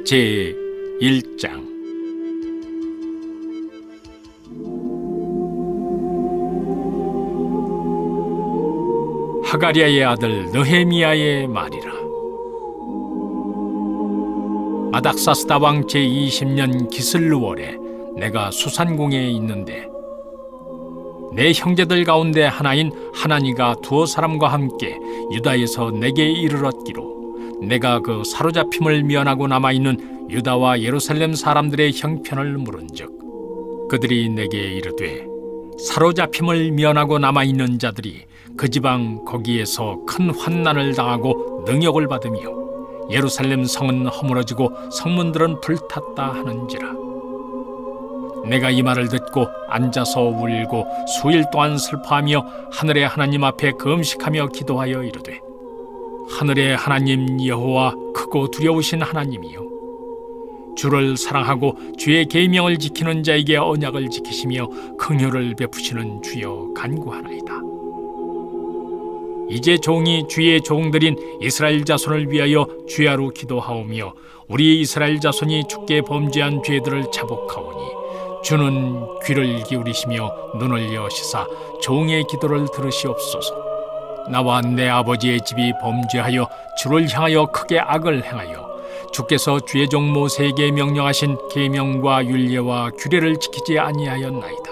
제1장. 하가리아의 아들 느헤미야의 말이라. 아닥사스다 왕 제20년 기슬루월에 내가 수산궁에 있는데 내 형제들 가운데 하나인 하나니가 두어 사람과 함께 유다에서 내게 이르렀기로 내가 그 사로잡힘을 면하고 남아있는 유다와 예루살렘 사람들의 형편을 물은즉 그들이 내게 이르되 사로잡힘을 면하고 남아있는 자들이 그 지방 거기에서 큰 환난을 당하고 능욕을 받으며 예루살렘 성은 허물어지고 성문들은 불탔다 하는지라. 내가 이 말을 듣고 앉아서 울고 수일 동안 슬퍼하며 하늘의 하나님 앞에 금식하며 기도하여 이르되 하늘의 하나님 여호와 크고 두려우신 하나님이여 주를 사랑하고 주의 계명을 지키는 자에게 언약을 지키시며 긍휼을 베푸시는 주여 간구하나이다. 이제 종이 주의 종들인 이스라엘 자손을 위하여 주야로 기도하오며 우리 이스라엘 자손이 주께 범죄한 죄들을 자복하오니 주는 귀를 기울이시며 눈을 여시사 종의 기도를 들으시옵소서. 나와 내 아버지의 집이 범죄하여 주를 향하여 크게 악을 행하여 주께서 주의 종 모세에게 명령하신 계명과 율례와 규례를 지키지 아니하였나이다.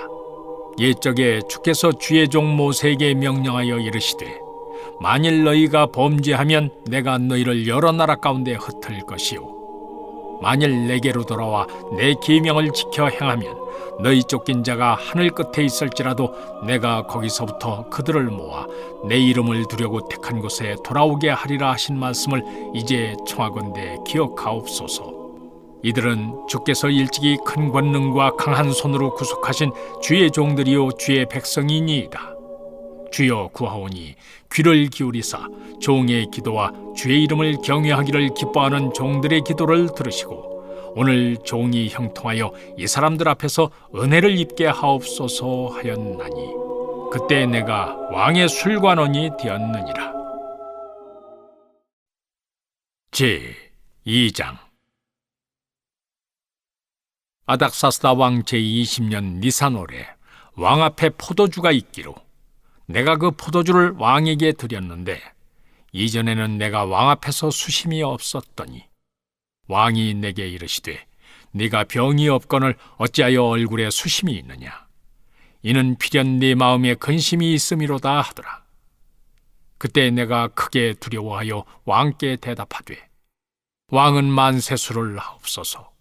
옛적에 주께서 주의 종 모세에게 명령하여 이르시되 만일 너희가 범죄하면 내가 너희를 여러 나라 가운데 흩을 것이요 만일 내게로 돌아와 내 계명을 지켜 행하면 너희 쫓긴 자가 하늘 끝에 있을지라도 내가 거기서부터 그들을 모아 내 이름을 두려고 택한 곳에 돌아오게 하리라 하신 말씀을 이제 청하건대 기억하옵소서. 이들은 주께서 일찍이 큰 권능과 강한 손으로 구속하신 주의 종들이요 주의 백성이니이다. 주여 구하오니 귀를 기울이사 종의 기도와 주의 이름을 경외하기를 기뻐하는 종들의 기도를 들으시고 오늘 종이 형통하여 이 사람들 앞에서 은혜를 입게 하옵소서 하였나니 그때 내가 왕의 술관원이 되었느니라. 제2장. 아닥사스다 왕 제20년 니산월에 왕 앞에 포도주가 있기로 내가 그 포도주를 왕에게 드렸는데 이전에는 내가 왕 앞에서 수심이 없었더니 왕이 내게 이르시되 네가 병이 없거늘 어찌하여 얼굴에 수심이 있느냐 이는 필연 네 마음에 근심이 있음이로다 하더라. 그때 내가 크게 두려워하여 왕께 대답하되 왕은 만세수를 하옵소서.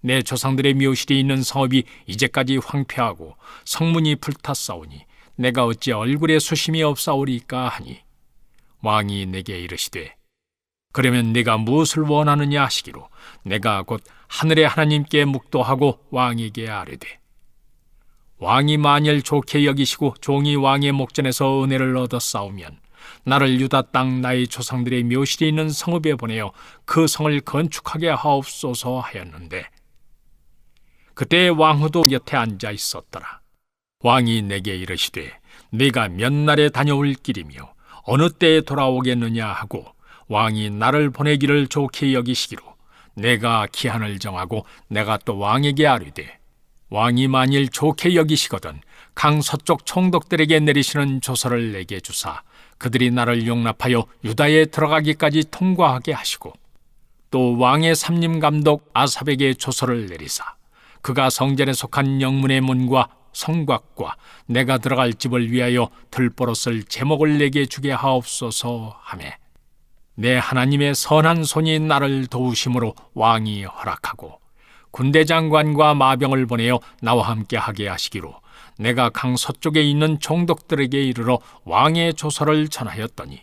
내 조상들의 묘실이 있는 성읍이 이제까지 황폐하고 성문이 불탔사오니 내가 어찌 얼굴에 수심이 없사오리까 하니 왕이 내게 이르시되 그러면 네가 무엇을 원하느냐 하시기로 내가 곧 하늘의 하나님께 묵도하고 왕에게 아뢰되 왕이 만일 좋게 여기시고 종이 왕의 목전에서 은혜를 얻었사오면 나를 유다 땅 나의 조상들의 묘실이 있는 성읍에 보내어 그 성을 건축하게 하옵소서 하였는데 그때 왕후도 곁에 앉아 있었더라. 왕이 내게 이르시되 네가 몇 날에 다녀올 길이며 어느 때에 돌아오겠느냐 하고 왕이 나를 보내기를 좋게 여기시기로 내가 기한을 정하고 내가 또 왕에게 아뢰되 왕이 만일 좋게 여기시거든 강 서쪽 총독들에게 내리시는 조서를 내게 주사 그들이 나를 용납하여 유다에 들어가기까지 통과하게 하시고 또 왕의 삼림감독 아삽에게 조서를 내리사 그가 성전에 속한 영문의 문과 성곽과 내가 들어갈 집을 위하여 들보로 쓸 제목을 내게 주게 하옵소서 하매 내 하나님의 선한 손이 나를 도우심으로 왕이 허락하고 군대 장관과 마병을 보내어 나와 함께 하게 하시기로 내가 강 서쪽에 있는 총독들에게 이르러 왕의 조서를 전하였더니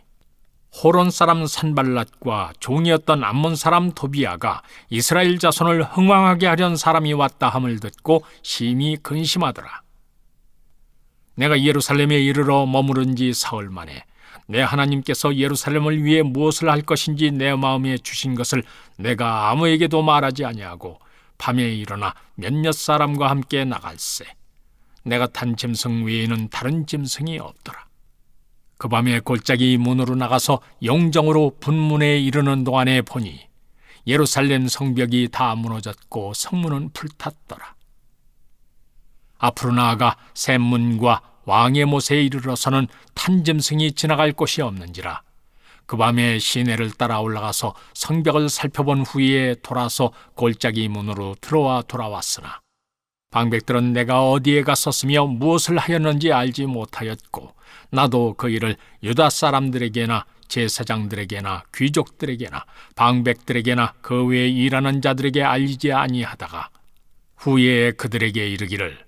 호론 사람 산발랏과 종이었던 암몬 사람 도비아가 이스라엘 자손을 흥왕하게 하려는 사람이 왔다 함을 듣고 심히 근심하더라. 내가 예루살렘에 이르러 머무른 지 사흘 만에 내 하나님께서 예루살렘을 위해 무엇을 할 것인지 내 마음에 주신 것을 내가 아무에게도 말하지 아니하고 밤에 일어나 몇몇 사람과 함께 나갈새 내가 탄 짐승 외에는 다른 짐승이 없더라. 그 밤에 골짜기 문으로 나가서 영정으로 분문에 이르는 동안에 보니 예루살렘 성벽이 다 무너졌고 성문은 불탔더라. 앞으로 나아가 샘문과 왕의 못에 이르러서는 탄짐승이 지나갈 곳이 없는지라. 그 밤에 시내를 따라 올라가서 성벽을 살펴본 후에 돌아서 골짜기 문으로 들어와 돌아왔으나 방백들은 내가 어디에 갔었으며 무엇을 하였는지 알지 못하였고 나도 그 일을 유다 사람들에게나 제사장들에게나 귀족들에게나 방백들에게나 그 외에 일하는 자들에게 알리지 아니하다가 후에 그들에게 이르기를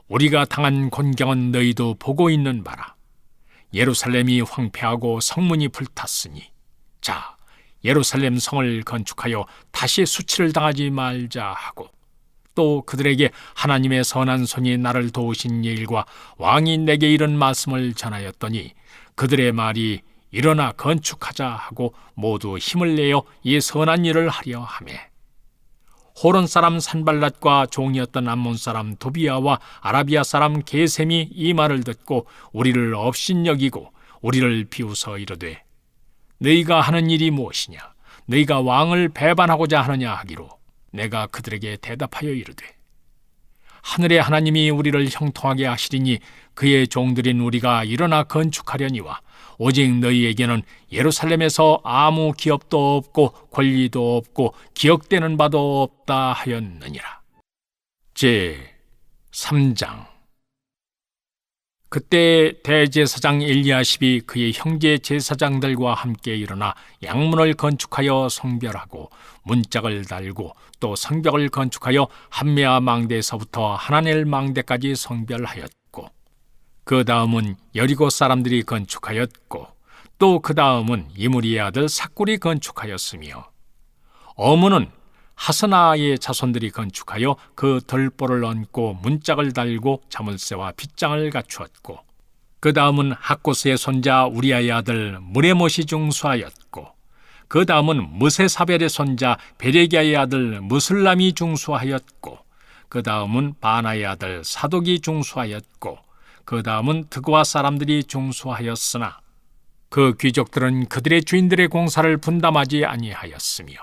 우리가 당한 곤경은 너희도 보고 있는 바라. 예루살렘이 황폐하고 성문이 불탔으니 자, 예루살렘 성을 건축하여 다시 수치를 당하지 말자 하고 또 그들에게 하나님의 선한 손이 나를 도우신 일과 왕이 내게 이런 말씀을 전하였더니 그들의 말이 일어나 건축하자 하고 모두 힘을 내어 이 선한 일을 하려 하매 호론 사람 산발랏과 종이었던 암몬 사람 도비아와 아라비아 사람 게셈이 이 말을 듣고 우리를 업신여기고 우리를 비웃어 이르되 너희가 하는 일이 무엇이냐 너희가 왕을 배반하고자 하느냐 하기로 내가 그들에게 대답하여 이르되 하늘의 하나님이 우리를 형통하게 하시리니 그의 종들인 우리가 일어나 건축하려니와 오직 너희에게는 예루살렘에서 아무 기업도 없고 권리도 없고 기억되는 바도 없다 하였느니라. 제 3장. 그때 대제사장 엘리야십이 그의 형제 제사장들과 함께 일어나 양문을 건축하여 성별하고 문짝을 달고 또 성벽을 건축하여 함메아 망대에서부터 하나넬 망대까지 성별하였고 그 다음은 여리고 사람들이 건축하였고 또 그 다음은 이므리의 아들 삭굴이 건축하였으며 어문은 하스나의 자손들이 건축하여 그 덜보를 얹고 문짝을 달고 자물쇠와 빗장을 갖추었고 그 다음은 학고스의 손자 우리아의 아들 무레못이 중수하였고 그 다음은 무세사벨의 손자 베레기야의 아들 무슬람이 중수하였고 그 다음은 바나의 아들 사독이 중수하였고 그 다음은 드고아 사람들이 중수하였으나 그 귀족들은 그들의 주인들의 공사를 분담하지 아니하였으며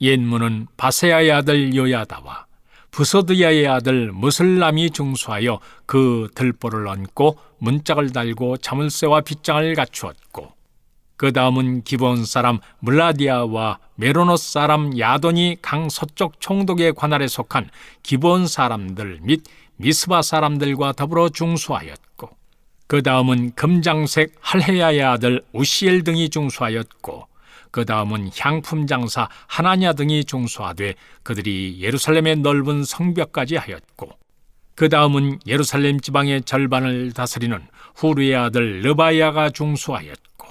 옛문은 바세야의 아들 요야다와 부소드야의 아들 무슬람이 중수하여 그 들보를 얹고 문짝을 달고 자물쇠와 빗장을 갖추었고 그 다음은 기브온 사람 물라디아와 메로노스 사람 야돈이 강 서쪽 총독의 관할에 속한 기브온 사람들 및 미스바 사람들과 더불어 중수하였고 그 다음은 금장색 할헤야의 아들 우시엘 등이 중수하였고 그 다음은 향품 장사 하나냐 등이 중수하되 그들이 예루살렘의 넓은 성벽까지 하였고 그 다음은 예루살렘 지방의 절반을 다스리는 후르의 아들 르바야가 중수하였고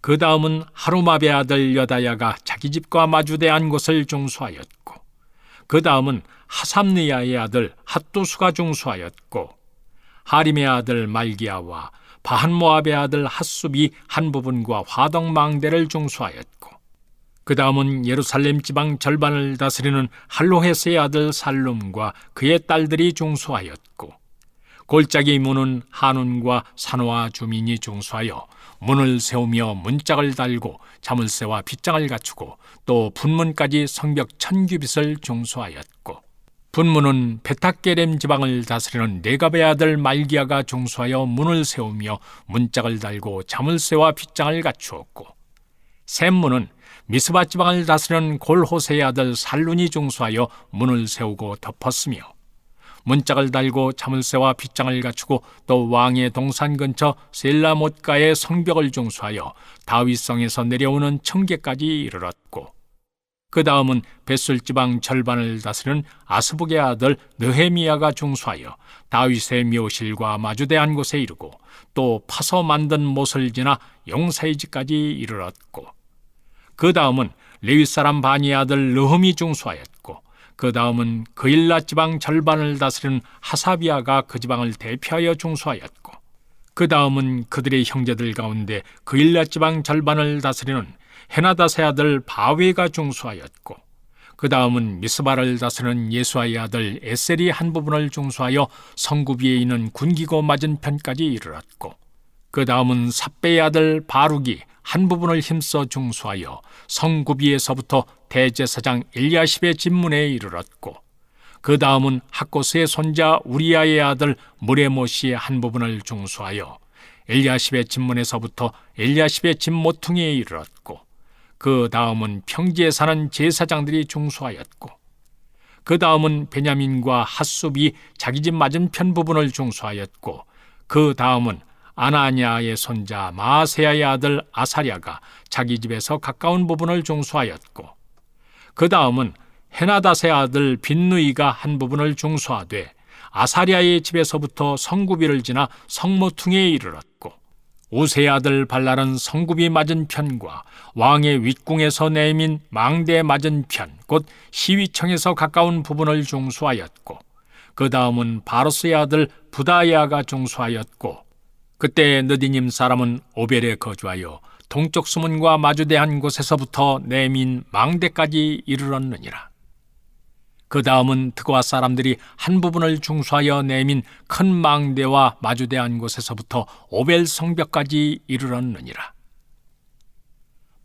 그 다음은 하루마베 아들 여다야가 자기 집과 마주대한 곳을 중수하였고 그 다음은 하삼느야의 아들 핫두수가 중수하였고 하림의 아들 말기야와 바한모압의 아들 핫숲이 한 부분과 화덕망대를 중수하였고 그 다음은 예루살렘 지방 절반을 다스리는 할로헤스의 아들 살룸과 그의 딸들이 중수하였고 골짜기 문은 한운과 산호와 주민이 중수하여 문을 세우며 문짝을 달고 자물쇠와 빗장을 갖추고 또 분문까지 성벽 1000규빗을 중수하였고 분문은 베타게렘 지방을 다스리는 네갑의 아들 말기야가 중수하여 문을 세우며 문짝을 달고 자물쇠와 빗장을 갖추었고 샘문은 미스바 지방을 다스리는 골호세의 아들 살룬이 중수하여 문을 세우고 덮었으며 문짝을 달고 자물쇠와 빗장을 갖추고 또 왕의 동산 근처 셀라못가의 성벽을 중수하여 다윗성에서 내려오는 청계까지 이르렀고 그 다음은 벳술 지방 절반을 다스리는 아스북의 아들 느헤미야가 중수하여 다윗의 묘실과 마주대한 곳에 이르고 또 파서 만든 못을 지나 용사의 집까지 이르렀고 그 다음은 레위 사람 바니의 아들 르흠이 중수하였고 그 다음은 그일라 지방 절반을 다스리는 하사비아가 그 지방을 대표하여 중수하였고 그 다음은 그들의 형제들 가운데 그일라 지방 절반을 다스리는 헤나다세 아들 바웨가 중수하였고 그 다음은 미스바를 다스리는 예수아의 아들 에셀이 한 부분을 중수하여 성구 위에 있는 군기고 맞은편까지 이르렀고 그 다음은 삽배의 아들 바룩이 한 부분을 힘써 중수하여 성구비에서부터 대제사장 엘리야십의 집문에 이르렀고, 그 다음은 학고스의 손자 우리야의 아들 무레모시의 한 부분을 중수하여 엘리야십의 집문에서부터 엘리야십의 집 모퉁이에 이르렀고, 그 다음은 평지에 사는 제사장들이 중수하였고, 그 다음은 베냐민과 핫숲이 자기 집 맞은편 부분을 중수하였고, 그 다음은 아나니아의 손자 마아세야의 아들 아사랴가 자기 집에서 가까운 부분을 중수하였고, 그 다음은 헤나닷의 아들 빈누이가 한 부분을 중수하되 아사랴의 집에서부터 성구비를 지나 성모퉁이에 이르렀고, 우세의 아들 발랄은 성구비 맞은편과 왕의 윗궁에서 내민 망대 맞은편 곧 시위청에서 가까운 부분을 중수하였고, 그 다음은 바로스의 아들 부다야가 중수하였고, 그때 느디님 사람은 오벨에 거주하여 동쪽 수문과 마주대한 곳에서부터 내민 망대까지 이르렀느니라. 그 다음은 드고아 사람들이 한 부분을 중수하여 내민 큰 망대와 마주대한 곳에서부터 오벨 성벽까지 이르렀느니라.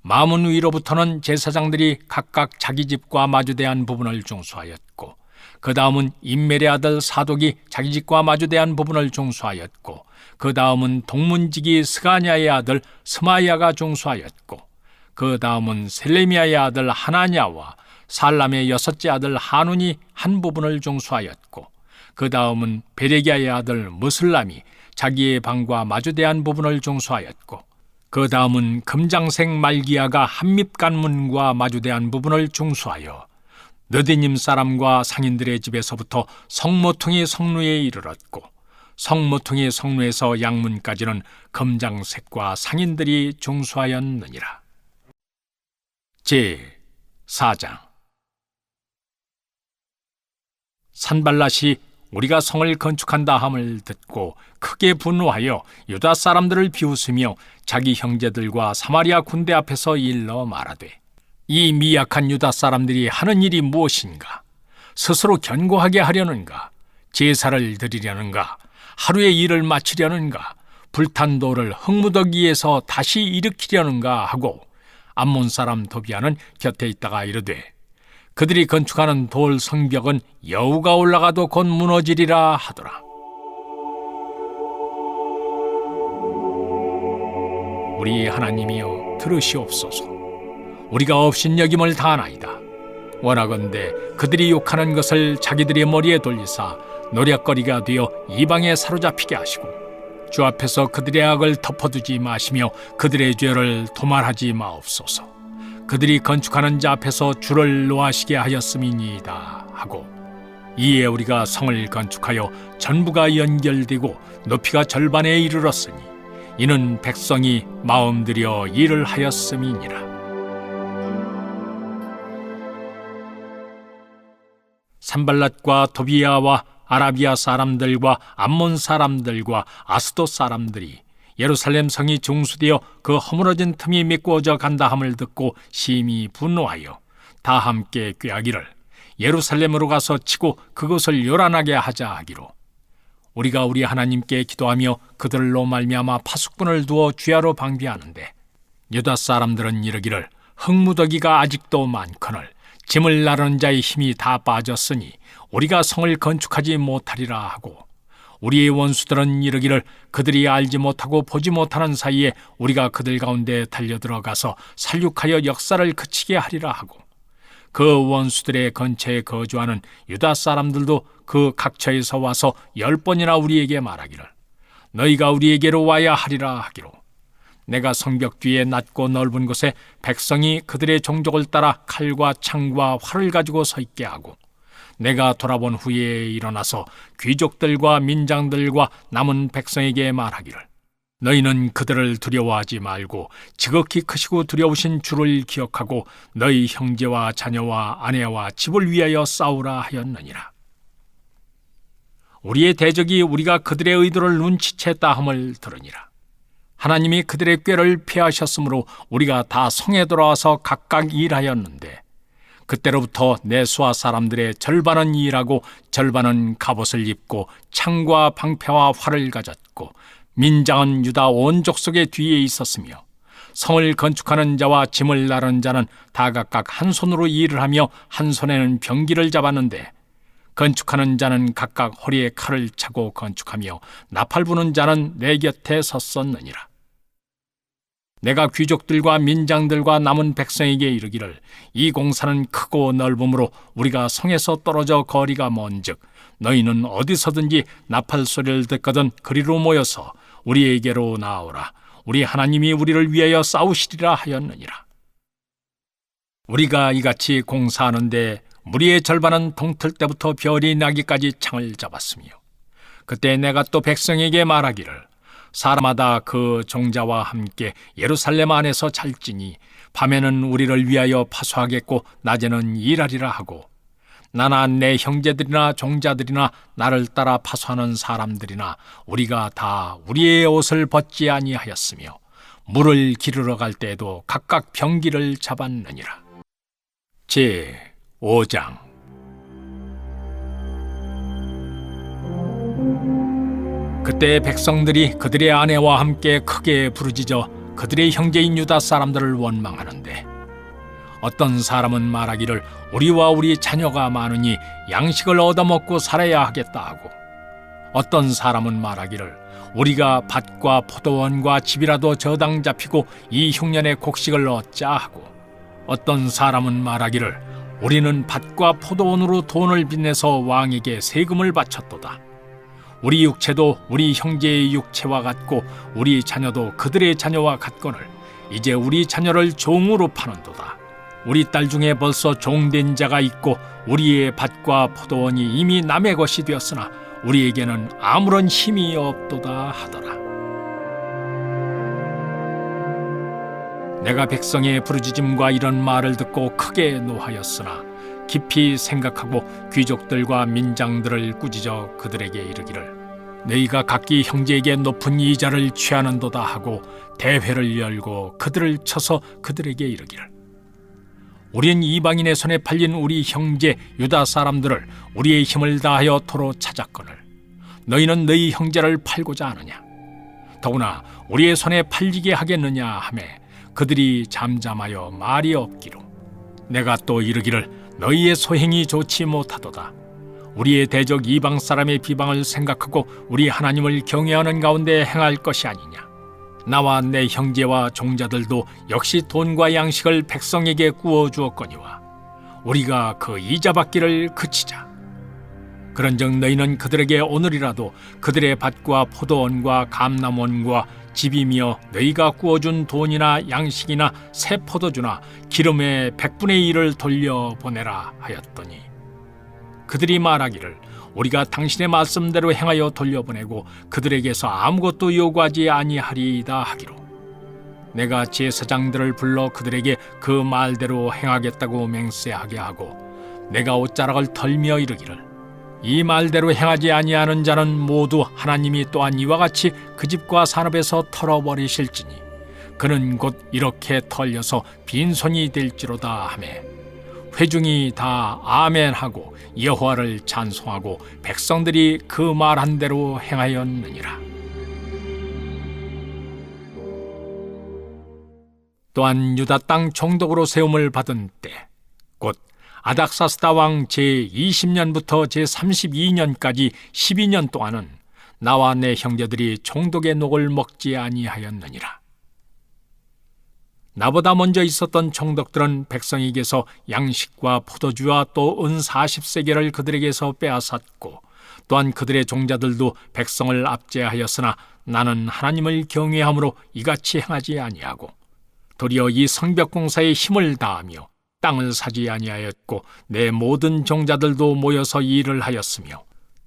마문 위로부터는 제사장들이 각각 자기 집과 마주대한 부분을 중수하였고, 그 다음은 임멜의 아들 사독이 자기 집과 마주대한 부분을 중수하였고, 그 다음은 동문지기 스가냐의 아들 스마야가 중수하였고, 그 다음은 셀레미야의 아들 하나냐와 살람의 여섯째 아들 하눈이 한 부분을 중수하였고, 그 다음은 베레기야의 아들 무슬람이 자기의 방과 마주대한 부분을 중수하였고, 그 다음은 금장색 말기야가 한밉간문과 마주대한 부분을 중수하여 느디님 사람과 상인들의 집에서부터 성모퉁이 성루에 이르렀고, 성모퉁이 성루에서 양문까지는 금장색과 상인들이 중수하였느니라. 제 4장. 산발랏이 우리가 성을 건축한다 함을 듣고 크게 분노하여 유다 사람들을 비웃으며 자기 형제들과 사마리아 군대 앞에서 일러 말하되, 이 미약한 유다 사람들이 하는 일이 무엇인가? 스스로 견고하게 하려는가? 제사를 드리려는가? 하루의 일을 마치려는가? 불탄 돌을 흙무더기에서 다시 일으키려는가? 하고 암몬 사람 도비아는 곁에 있다가 이르되, 그들이 건축하는 돌 성벽은 여우가 올라가도 곧 무너지리라 하더라. 우리 하나님이여 들으시옵소서. 우리가 업신여김을 다하나이다. 원하건대 그들이 욕하는 것을 자기들의 머리에 돌리사 노략거리가 되어 이방에 사로잡히게 하시고, 주 앞에서 그들의 악을 덮어두지 마시며 그들의 죄를 도말하지 마옵소서. 그들이 건축하는 자 앞에서 주를 노하시게 하였음이니이다 하고, 이에 우리가 성을 건축하여 전부가 연결되고 높이가 절반에 이르렀으니 이는 백성이 마음 들여 일을 하였음이니라. 산발랏과 도비아와 아라비아 사람들과 암몬 사람들과 아스돗 사람들이 예루살렘 성이 중수되어 그 허물어진 틈이 메꾸어져 간다 함을 듣고 심히 분노하여 다 함께 꾀하기를 예루살렘으로 가서 치고 그것을 요란하게 하자 하기로, 우리가 우리 하나님께 기도하며 그들로 말미암아 파수꾼을 두어 주야로 방비하는데, 유다 사람들은 이르기를 흙무더기가 아직도 많거늘 짐을 나르는 자의 힘이 다 빠졌으니 우리가 성을 건축하지 못하리라 하고, 우리의 원수들은 이르기를 그들이 알지 못하고 보지 못하는 사이에 우리가 그들 가운데 달려들어가서 살육하여 역사를 그치게 하리라 하고, 그 원수들의 근처에 거주하는 유다 사람들도 그 각처에서 와서 10번이나 우리에게 말하기를 너희가 우리에게로 와야 하리라 하기로, 내가 성벽 뒤에 낮고 넓은 곳에 백성이 그들의 종족을 따라 칼과 창과 활을 가지고 서 있게 하고, 내가 돌아본 후에 일어나서 귀족들과 민장들과 남은 백성에게 말하기를 너희는 그들을 두려워하지 말고 지극히 크시고 두려우신 주를 기억하고 너희 형제와 자녀와 아내와 집을 위하여 싸우라 하였느니라. 우리의 대적이 우리가 그들의 의도를 눈치챘다 함을 들으니라. 하나님이 그들의 꾀를 피하셨으므로 우리가 다 성에 돌아와서 각각 일하였는데, 그때로부터 내수아 사람들의 절반은 일하고 절반은 갑옷을 입고 창과 방패와 활을 가졌고 민장은 유다 온 족속의 뒤에 있었으며 성을 건축하는 자와 짐을 나르는 자는 다 각각 한 손으로 일을 하며 한 손에는 병기를 잡았는데 건축하는 자는 각각 허리에 칼을 차고 건축하며 나팔 부는 자는 내 곁에 섰었느니라. 내가 귀족들과 민장들과 남은 백성에게 이르기를 이 공사는 크고 넓음으로 우리가 성에서 떨어져 거리가 먼즉 너희는 어디서든지 나팔 소리를 듣거든 그리로 모여서 우리에게로 나오라. 우리 하나님이 우리를 위하여 싸우시리라 하였느니라. 우리가 이같이 공사하는데 무리의 절반은 동틀 때부터 별이 나기까지 창을 잡았으며 그때 내가 또 백성에게 말하기를 사람마다 그 종자와 함께 예루살렘 안에서 잘지니 밤에는 우리를 위하여 파수하겠고 낮에는 일하리라 하고 나나 내 형제들이나 종자들이나 나를 따라 파수하는 사람들이나 우리가 다 우리의 옷을 벗지 아니하였으며 물을 기르러 갈 때에도 각각 병기를 잡았느니라. 제 5장. 그때 백성들이 그들의 아내와 함께 크게 부르짖어 그들의 형제인 유다 사람들을 원망하는데 어떤 사람은 말하기를 우리와 우리 자녀가 많으니 양식을 얻어먹고 살아야 하겠다 하고 어떤 사람은 말하기를 우리가 밭과 포도원과 집이라도 저당 잡히고 이 흉년에 곡식을 얻자 하고 어떤 사람은 말하기를 우리는 밭과 포도원으로 돈을 빚내서 왕에게 세금을 바쳤도다. 우리 육체도 우리 형제의 육체와 같고 우리 자녀도 그들의 자녀와 같거늘 이제 우리 자녀를 종으로 파는도다. 우리 딸 중에 벌써 종된 자가 있고 우리의 밭과 포도원이 이미 남의 것이 되었으나 우리에게는 아무런 힘이 없도다 하더라. 내가 백성의 부르짖음과 이런 말을 듣고 크게 노하였으나 깊이 생각하고 귀족들과 민장들을 꾸짖어 그들에게 이르기를 너희가 각기 형제에게 높은 이자를 취하는도다 하고 대회를 열고 그들을 쳐서 그들에게 이르기를 우린 이방인의 손에 팔린 우리 형제 유다 사람들을 우리의 힘을 다하여 토로 찾았거늘 너희는 너희 형제를 팔고자 하느냐 더구나 우리의 손에 팔리게 하겠느냐 하매 그들이 잠잠하여 말이 없기로 내가 또 이르기를 너희의 소행이 좋지 못하도다. 우리의 대적 이방 사람의 비방을 생각하고 우리 하나님을 경외하는 가운데 행할 것이 아니냐. 나와 내 형제와 종자들도 역시 돈과 양식을 백성에게 구워 주었거니와 우리가 그 이자 받기를 그치자. 그런즉 너희는 그들에게 오늘이라도 그들의 밭과 포도원과 감람원과 집이며 너희가 구워준 돈이나 양식이나 새 포도주나 기름의 100분의 1을 돌려보내라 하였더니 그들이 말하기를 우리가 당신의 말씀대로 행하여 돌려보내고 그들에게서 아무것도 요구하지 아니하리이다 하기로 내가 제사장들을 불러 그들에게 그 말대로 행하겠다고 맹세하게 하고 내가 옷자락을 털며 이르기를 이 말대로 행하지 아니하는 자는 모두 하나님이 또한 이와 같이 그 집과 산업에서 털어버리실지니 그는 곧 이렇게 털려서 빈손이 될지로다 하매 회중이 다 아멘하고 여호와를 찬송하고 백성들이 그 말한 대로 행하였느니라. 또한 유다 땅 총독으로 세움을 받은 때 곧 아닥사스다 왕 제20년부터 제32년까지 12년 동안은 나와 내 형제들이 총독의 녹을 먹지 아니하였느니라. 나보다 먼저 있었던 총독들은 백성에게서 양식과 포도주와 또 은 40세겔을 그들에게서 빼앗았고 또한 그들의 종자들도 백성을 압제하였으나 나는 하나님을 경외함으로 이같이 행하지 아니하고 도리어 이 성벽공사에 힘을 다하며 땅을 사지 아니하였고 내 모든 종자들도 모여서 일을 하였으며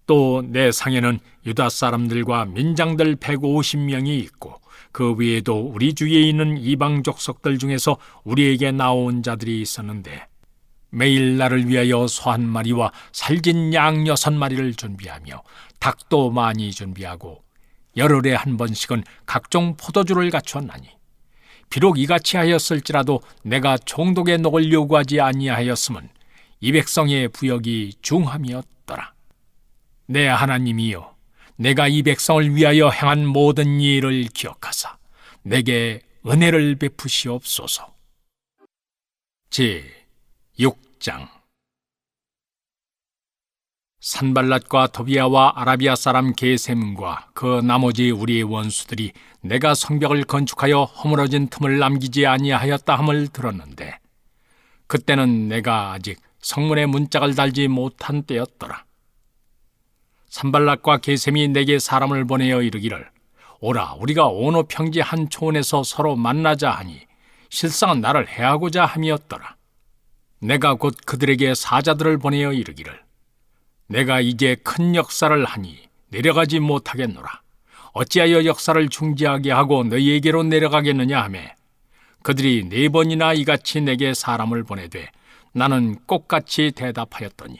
또 내 상에는 유다 사람들과 민장들 150명이 있고 그 외에도 우리 주위에 있는 이방 족속들 중에서 우리에게 나온 자들이 있었는데 매일 나를 위하여 소 한 마리와 살진 양 6마리를 준비하며 닭도 많이 준비하고 열흘에 한 번씩은 각종 포도주를 갖추었나니 비록 이같이 하였을지라도 내가 총독의 녹을 요구하지 아니하였음은 이 백성의 부역이 중함이었더라. 내 하나님이여 내가 이 백성을 위하여 행한 모든 일을 기억하사 내게 은혜를 베푸시옵소서. 제6장. 산발랏과 도비아와 아라비아 사람 게셈과 그 나머지 우리의 원수들이 내가 성벽을 건축하여 허물어진 틈을 남기지 아니하였다 함을 들었는데, 그때는 내가 아직 성문에 문짝을 달지 못한 때였더라. 산발랏과 게셈이 내게 사람을 보내어 이르기를, 오라, 우리가 오노 평지 한 초원에서 서로 만나자 하니 실상은 나를 해하고자 함이었더라. 내가 곧 그들에게 사자들을 보내어 이르기를, 내가 이제 큰 역사를 하니 내려가지 못하겠노라. 어찌하여 역사를 중지하게 하고 너희에게로 내려가겠느냐 하며, 그들이 4번이나 이같이 내게 사람을 보내되 나는 똑같이 대답하였더니,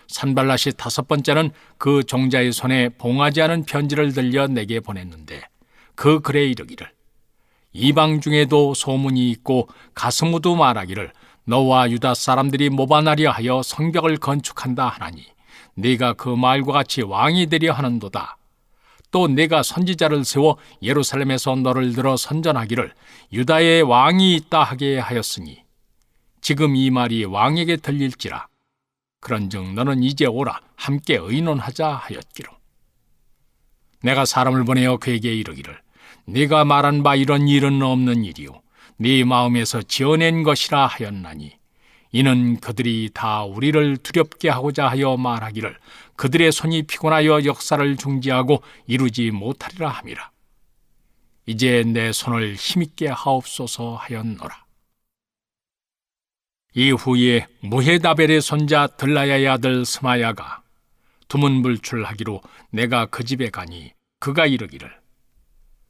산발랏이 5번째는 그 종자의 손에 봉하지 않은 편지를 들려 내게 보냈는데, 그 글에 이르기를, 이방 중에도 소문이 있고 가스무도 말하기를 너와 유다 사람들이 모반하려 하여 성벽을 건축한다 하나니 네가 그 말과 같이 왕이 되려 하는도다. 또 내가 선지자를 세워 예루살렘에서 너를 들어 선전하기를 유다에 왕이 있다 하게 하였으니 지금 이 말이 왕에게 들릴지라. 그런즉 너는 이제 오라, 함께 의논하자 하였기로. 내가 사람을 보내어 그에게 이르기를, 네가 말한 바 이런 일은 없는 일이요 네 마음에서 지어낸 것이라 하였나니, 이는 그들이 다 우리를 두렵게 하고자 하여 말하기를 그들의 손이 피곤하여 역사를 중지하고 이루지 못하리라 함이라. 이제 내 손을 힘있게 하옵소서 하였노라. 이후에 무헤다벨의 손자 들라야의 아들 스마야가 두문불출하기로 내가 그 집에 가니 그가 이르기를,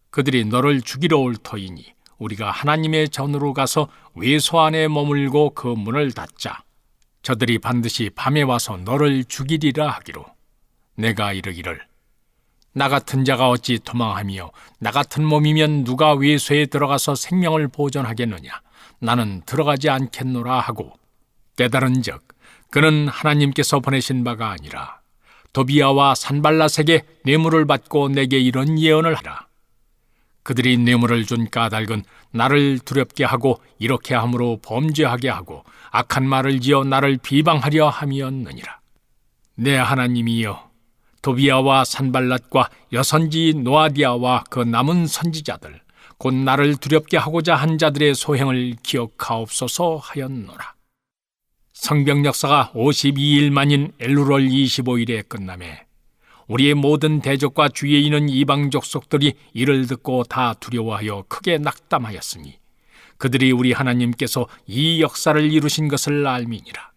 그들이 너를 죽이러 올 터이니 우리가 하나님의 전으로 가서 외소 안에 머물고 그 문을 닫자. 저들이 반드시 밤에 와서 너를 죽이리라 하기로. 내가 이르기를, 나 같은 자가 어찌 도망하며 나 같은 몸이면 누가 외소에 들어가서 생명을 보존하겠느냐. 나는 들어가지 않겠노라 하고, 깨달은즉 그는 하나님께서 보내신 바가 아니라 도비아와 산발랏에게 뇌물을 받고 내게 이런 예언을 하라. 그들이 뇌물을 준 까닭은 나를 두렵게 하고 이렇게 함으로 범죄하게 하고 악한 말을 지어 나를 비방하려 함이었느니라. 내 하나님이여, 도비아와 산발랏과 여선지 노아디아와 그 남은 선지자들 곧 나를 두렵게 하고자 한 자들의 소행을 기억하옵소서 하였노라. 성벽 역사가 52일 만인 엘루월 25일에 끝나매 우리의 모든 대적과 주위에 있는 이방 족속들이 이를 듣고 다 두려워하여 크게 낙담하였으니 그들이 우리 하나님께서 이 역사를 이루신 것을 알미니라.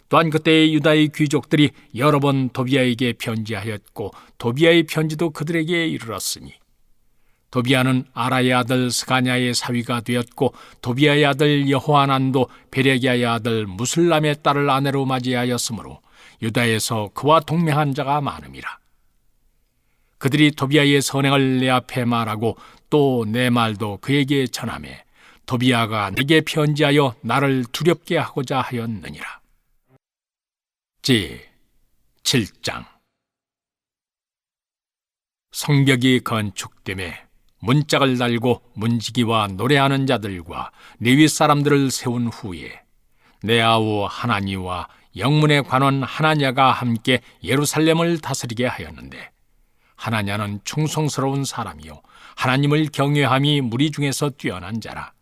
또한 그때 유다의 귀족들이 여러 번 도비아에게 편지하였고 도비아의 편지도 그들에게 이르렀으니, 도비아는 아라의 아들 스가냐의 사위가 되었고 도비아의 아들 여호하난도 베레기야의 아들 무슬람의 딸을 아내로 맞이하였으므로 유다에서 그와 동맹한 자가 많음이라. 그들이 도비아의 선행을 내 앞에 말하고 또 내 말도 그에게 전하매 도비아가 내게 편지하여 나를 두렵게 하고자 하였느니라. 제7장. 성벽이 건축됨에 문짝을 달고 문지기와 노래하는 자들과 레위 사람들을 세운 후에 내 아우 하나니와 영문의 관원 하나냐가 함께 예루살렘을 다스리게 하였는데, 하나냐는 충성스러운 사람이요 하나님을 경외함이 무리 중에서 뛰어난 자라.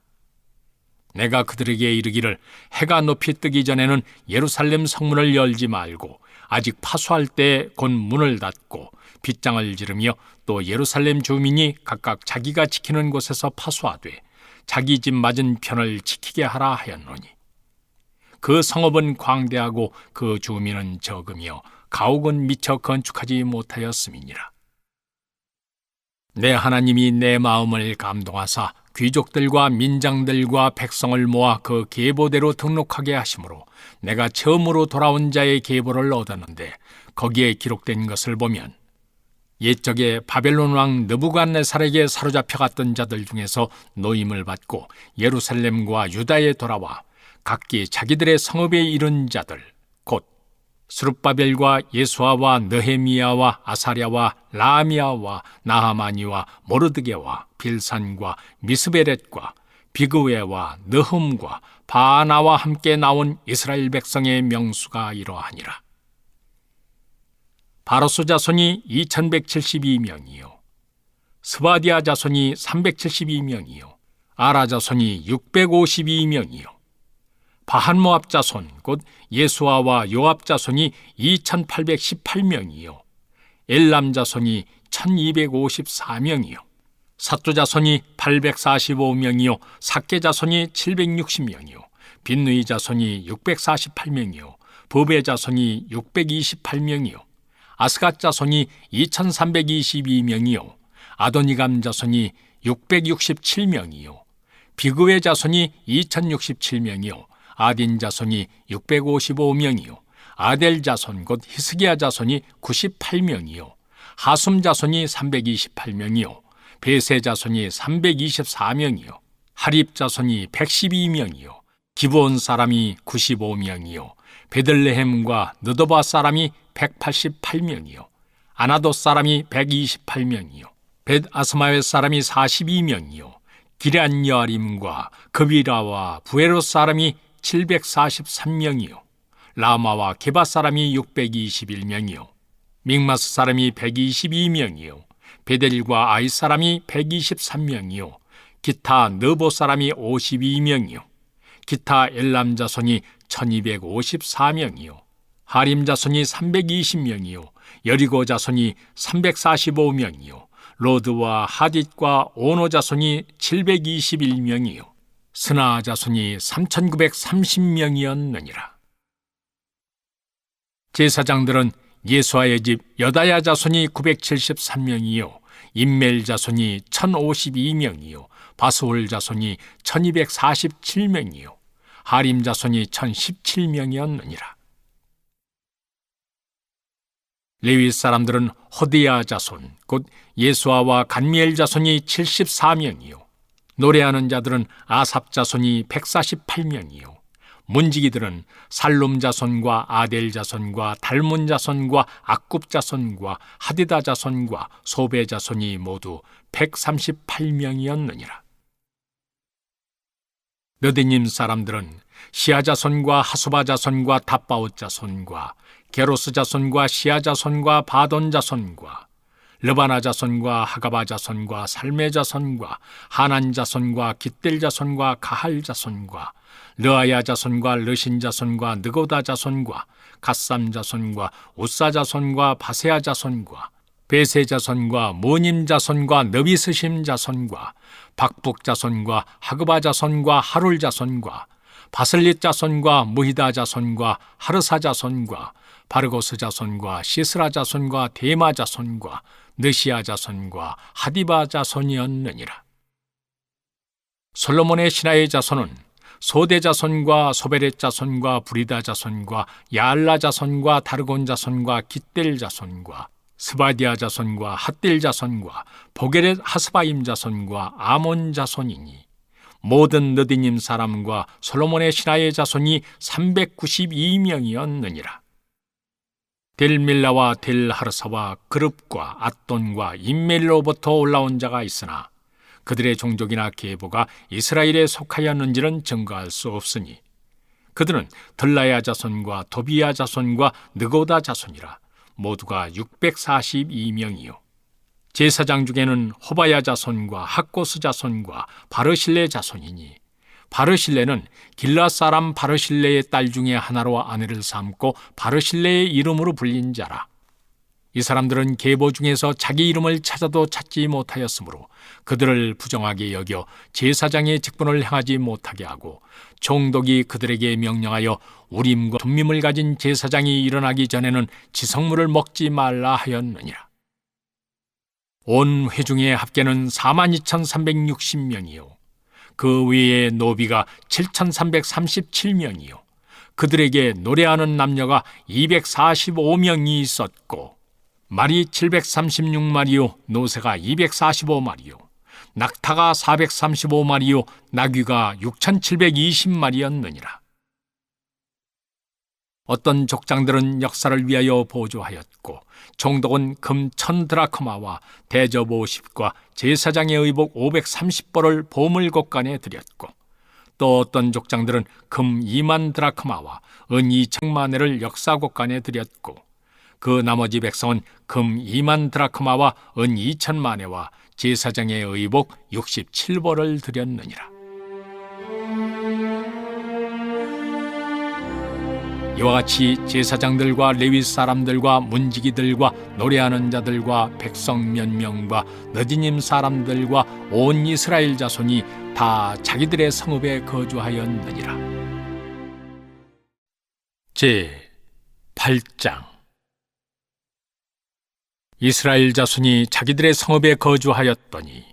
내가 그들에게 이르기를, 해가 높이 뜨기 전에는 예루살렘 성문을 열지 말고 아직 파수할 때 곧 문을 닫고 빗장을 지르며 또 예루살렘 주민이 각각 자기가 지키는 곳에서 파수하되 자기 집 맞은편을 지키게 하라 하였노니, 그 성읍은 광대하고 그 주민은 적으며 가옥은 미처 건축하지 못하였음이니라. 내 하나님이 내 마음을 감동하사 귀족들과 민장들과 백성을 모아 그 계보대로 등록하게 하심으로 내가 처음으로 돌아온 자의 계보를 얻었는데, 거기에 기록된 것을 보면 옛적에 바벨론 왕 느부갓네살에게 사로잡혀 갔던 자들 중에서 노임을 받고 예루살렘과 유다에 돌아와 각기 자기들의 성읍에 이른 자들 곧 스룹바벨과 예수아와 느헤미야와 아사랴와 라미야와 나하마니와 모르드게와 빌산과 미스베렛과 비그웨와 느흠과 바나와 함께 나온 이스라엘 백성의 명수가 이러하니라. 바로스 자손이 2172명이요 스바디아 자손이 372명이요 아라 자손이 652명이요 바한모압 자손 곧 예수아와 요압 자손이 2818명이요 엘람 자손이 1254명이요 사투 자손이 845명이요 삭게 자손이 760명이요 빈누이 자손이 648명이요 부베 자손이 628명이요 아스갓 자손이 2322명이요 아도니감 자손이 667명이요 비그웨 자손이 2067명이요 아딘 자손이 655명이요 아델 자손 곧 히스기야 자손이 98명이요 하숨 자손이 328명이요 베세 자손이 324명이요 하립 자손이 112명이요 기브온 사람이 95명이요 베들레헴과 느도바 사람이 188명이요 아나도 사람이 128명이요 벳 아스마웨 사람이 42명이요 기럇 여아림과 그비라와 부에롯 사람이 743명이요 라마와 게바 사람이 621명이요 믹마스 사람이 122명이요 베델과 아이 사람이 123명이요 기타 느보 사람이 52명이요 기타 엘람 자손이 1254명이요 하림 자손이 320명이요 여리고 자손이 345명이요 로드와 하딧과 오노 자손이 721명이요 스나 자손이 3930명이었느니라. 제사장들은 예수아의 집 여다야 자손이 973명이요 임멜 자손이 1052명이요 바스홀 자손이 1247명이요 하림 자손이 1017명이었느니라. 레위 사람들은 호디야 자손 곧 예수아와 간미엘 자손이 74명이요 노래하는 자들은 아삽 자손이 148명이요 문지기들은 살룸 자손과 아델 자손과 달문 자손과 악굽 자손과 하디다 자손과 소베 자손이 모두 138명이었느니라. 느디님 사람들은 시아 자손과 하수바 자손과 답바옷 자손과 게로스 자손과 시아 자손과 바돈 자손과 르바나 자손과 하가바 자손과 살메 자손과 하난 자손과 깃델 자손과 가할 자손과 르아야 자손과 르신 자손과 느고다 자손과 갓삼 자손과 우사 자손과 바세아 자손과 베세 자손과 모님 자손과 너비스심 자손과 박북 자손과 하그바 자손과 하룰 자손과 바슬릿 자손과 무히다 자손과 하르사 자손과 바르고스 자손과 시스라 자손과 데마 자손과 느시아 자손과 하디바 자손이었느니라. 솔로몬의 신하의 자손은 소대 자손과 소베렛 자손과 브리다 자손과 야알라 자손과 다르곤 자손과 깃델 자손과 스바디아 자손과 핫딜 자손과 보게렛 하스바임 자손과 아몬 자손이니 모든 느디님 사람과 솔로몬의 신하의 자손이 392명이었느니라. 델밀라와 델하르사와 그룹과 앗돈과 임멜로부터 올라온 자가 있으나 그들의 종족이나 계보가 이스라엘에 속하였는지는 증거할 수 없으니 그들은 들라야 자손과 도비야 자손과 느고다 자손이라 모두가 642명이요 제사장 중에는 호바야 자손과 학고스 자손과 바르실레 자손이니 바르실레는 길라 사람 바르실레의 딸 중에 하나로 아내를 삼고 바르실레의 이름으로 불린 자라. 이 사람들은 계보 중에서 자기 이름을 찾아도 찾지 못하였으므로 그들을 부정하게 여겨 제사장의 직분을 행하지 못하게 하고 총독이 그들에게 명령하여 우림과 둠밈을 가진 제사장이 일어나기 전에는 지성물을 먹지 말라 하였느니라. 온 회중의 합계는 42,360명이요 그 외에 노비가 7,337명이요 그들에게 노래하는 남녀가 245명이 있었고 말이 736마리요 노새가 245마리요 낙타가 435마리요 나귀가 6,720마리였느니라. 어떤 족장들은 역사를 위하여 보조하였고 총독은 금 1000드라크마와 대접 50과 제사장의 의복 530벌을 보물곡간에 드렸고 또 어떤 족장들은 금 2만 드라크마와 은 2천만회를 역사곡간에 드렸고 그 나머지 백성은 금 2만 드라크마와 은 2천만회와 제사장의 의복 67벌을 드렸느니라. 이와 같이 제사장들과 레위 사람들과 문지기들과 노래하는 자들과 백성 몇 명과 너디님 사람들과 온 이스라엘 자손이 다 자기들의 성읍에 거주하였느니라. 제 8장. 이스라엘 자손이 자기들의 성읍에 거주하였더니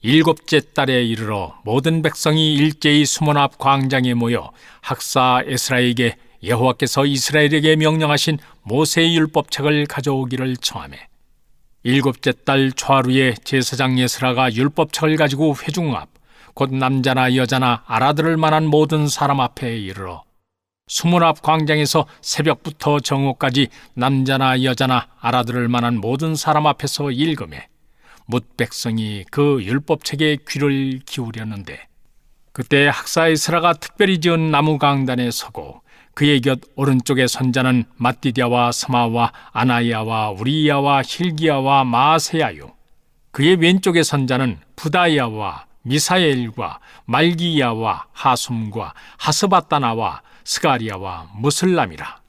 7째 달에 이르러 모든 백성이 일제히 수문 앞 광장에 모여 학사 에스라에게 여호와께서 이스라엘에게 명령하신 모세의 율법책을 가져오기를 청하매 7째 달 초하루에 제사장 에스라가 율법책을 가지고 회중 앞 곧 남자나 여자나 알아들을 만한 모든 사람 앞에 이르러 수문 앞 광장에서 새벽부터 정오까지 남자나 여자나 알아들을 만한 모든 사람 앞에서 읽으매 뭇 백성이 그 율법책에 귀를 기울였는데 그때 학사 에스라가 특별히 지은 나무 강단에 서고 그의 곁 오른쪽에 선자는 맏디디아와 스마와 아나이아와 우리야와 힐기야와 마세야요 그의 왼쪽에 선자는 부다야와 미사엘과 말기야와 하숨과 하스바다나와 스가리야와 무슬람이라.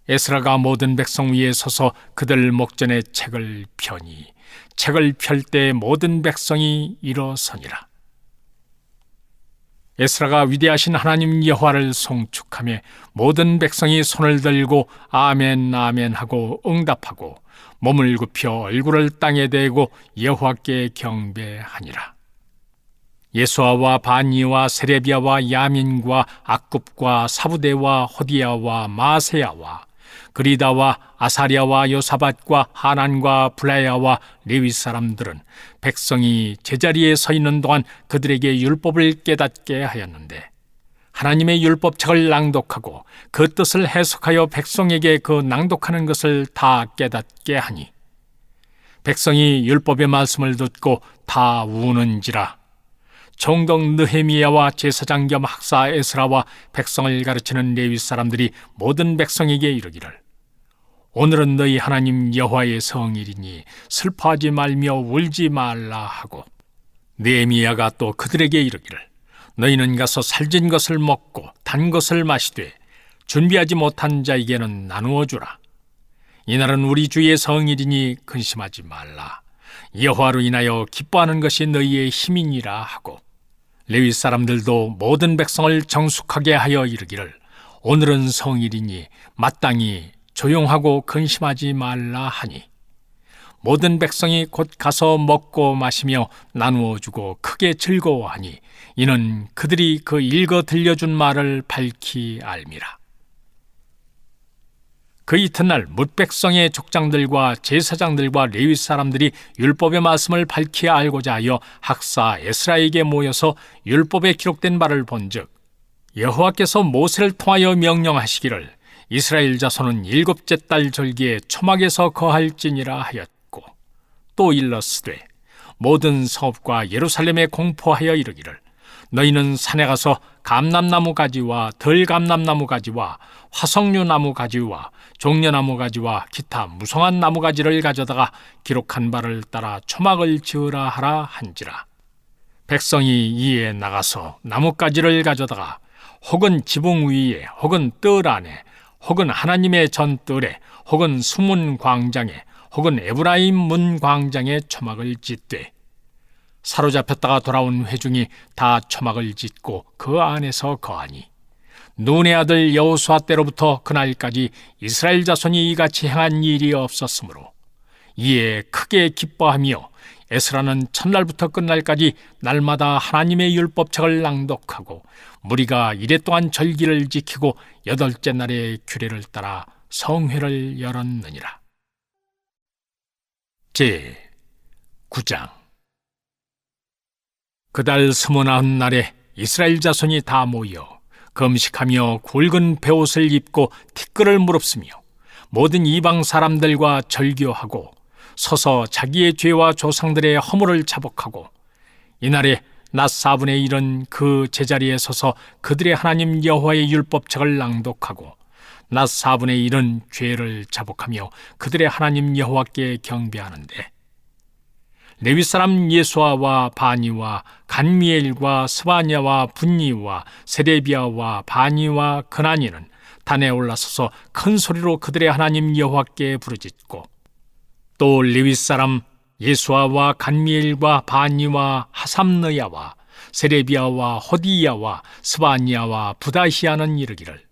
에스라가 모든 백성 위에 서서 그들 목전에 책을 펴니 책을 펼 때 모든 백성이 일어서니라. 에스라가 위대하신 하나님 여호와를 송축하며 모든 백성이 손을 들고 아멘 아멘 하고 응답하고 몸을 굽혀 얼굴을 땅에 대고 여호와께 경배하니라. 예수아와 바니와 세레비아와 야민과 악굽과 사부대와 호디야와 마세야와 그리다와 아사리아와 요사밧과 하난과 블라야와 레위 사람들은 백성이 제자리에 서 있는 동안 그들에게 율법을 깨닫게 하였는데 하나님의 율법책을 낭독하고 그 뜻을 해석하여 백성에게 그 낭독하는 것을 다 깨닫게 하니 백성이 율법의 말씀을 듣고 다 우는지라. 총독 느헤미야와 제사장 겸 학사 에스라와 백성을 가르치는 레위 사람들이 모든 백성에게 이르기를 오늘은 너희 하나님 여호와의 성일이니 슬퍼하지 말며 울지 말라 하고 느헤미야가 또 그들에게 이르기를 너희는 가서 살진 것을 먹고 단 것을 마시되 준비하지 못한 자에게는 나누어 주라. 이날은 우리 주의 성일이니 근심하지 말라. 여호와로 인하여 기뻐하는 것이 너희의 힘이니라 하고 레위 사람들도 모든 백성을 정숙하게 하여 이르기를 오늘은 성일이니 마땅히 조용하고 근심하지 말라 하니 모든 백성이 곧 가서 먹고 마시며 나누어 주고 크게 즐거워하니 이는 그들이 그 읽어 들려준 말을 밝히 알미라. 그 이튿날 뭇백성의 족장들과 제사장들과 레위 사람들이 율법의 말씀을 밝히 알고자 하여 학사 에스라에게 모여서 율법에 기록된 바를 본즉 여호와께서 모세를 통하여 명령하시기를 이스라엘 자손은 7째 달 절기에 초막에서 거할지니라 하였고 또 일렀으되 모든 성읍과 예루살렘에 공포하여 이르기를 너희는 산에 가서 감람나무 가지와 덜감람나무 가지와 화석류 나무 가지와 종려나무 가지와 기타 무성한 나무 가지를 가져다가 기록한 바를 따라 초막을 지으라 하라 한지라. 백성이 이에 나가서 나뭇가지를 가져다가 혹은 지붕 위에 혹은 뜰 안에 혹은 하나님의 전뜰에 혹은 수문 광장에 혹은 에브라임 문 광장에 초막을 짓되 사로잡혔다가 돌아온 회중이 다 초막을 짓고 그 안에서 거하니 눈의 아들 여호수아 때로부터 그날까지 이스라엘 자손이 이같이 행한 일이 없었으므로 이에 크게 기뻐하며 에스라는 첫날부터 끝날까지 날마다 하나님의 율법책을 낭독하고 무리가 이랫동안 절기를 지키고 8째 날의 규례를 따라 성회를 열었느니라. 제 9장. 그달 29 날에 이스라엘 자손이 다 모여 금식하며 굵은 베옷을 입고 티끌을 무릅쓰며 모든 이방 사람들과 절교하고 서서 자기의 죄와 조상들의 허물을 자복하고 이날에 낮 4분의 1은 그 제자리에 서서 그들의 하나님 여호와의 율법책을 낭독하고 낮 4분의 1은 죄를 자복하며 그들의 하나님 여호와께 경배하는데 레위 사람 예수아와 바니와 간미엘과 스바냐와 분니와 세레비아와 바니와 그나니는 단에 올라서서 큰 소리로 그들의 하나님 여호와께 부르짖고 또 레위 사람 예수아와 간미엘과 바니와 하삼느야와 세레비아와 호디야와 스바냐와 부다히야는 이르기를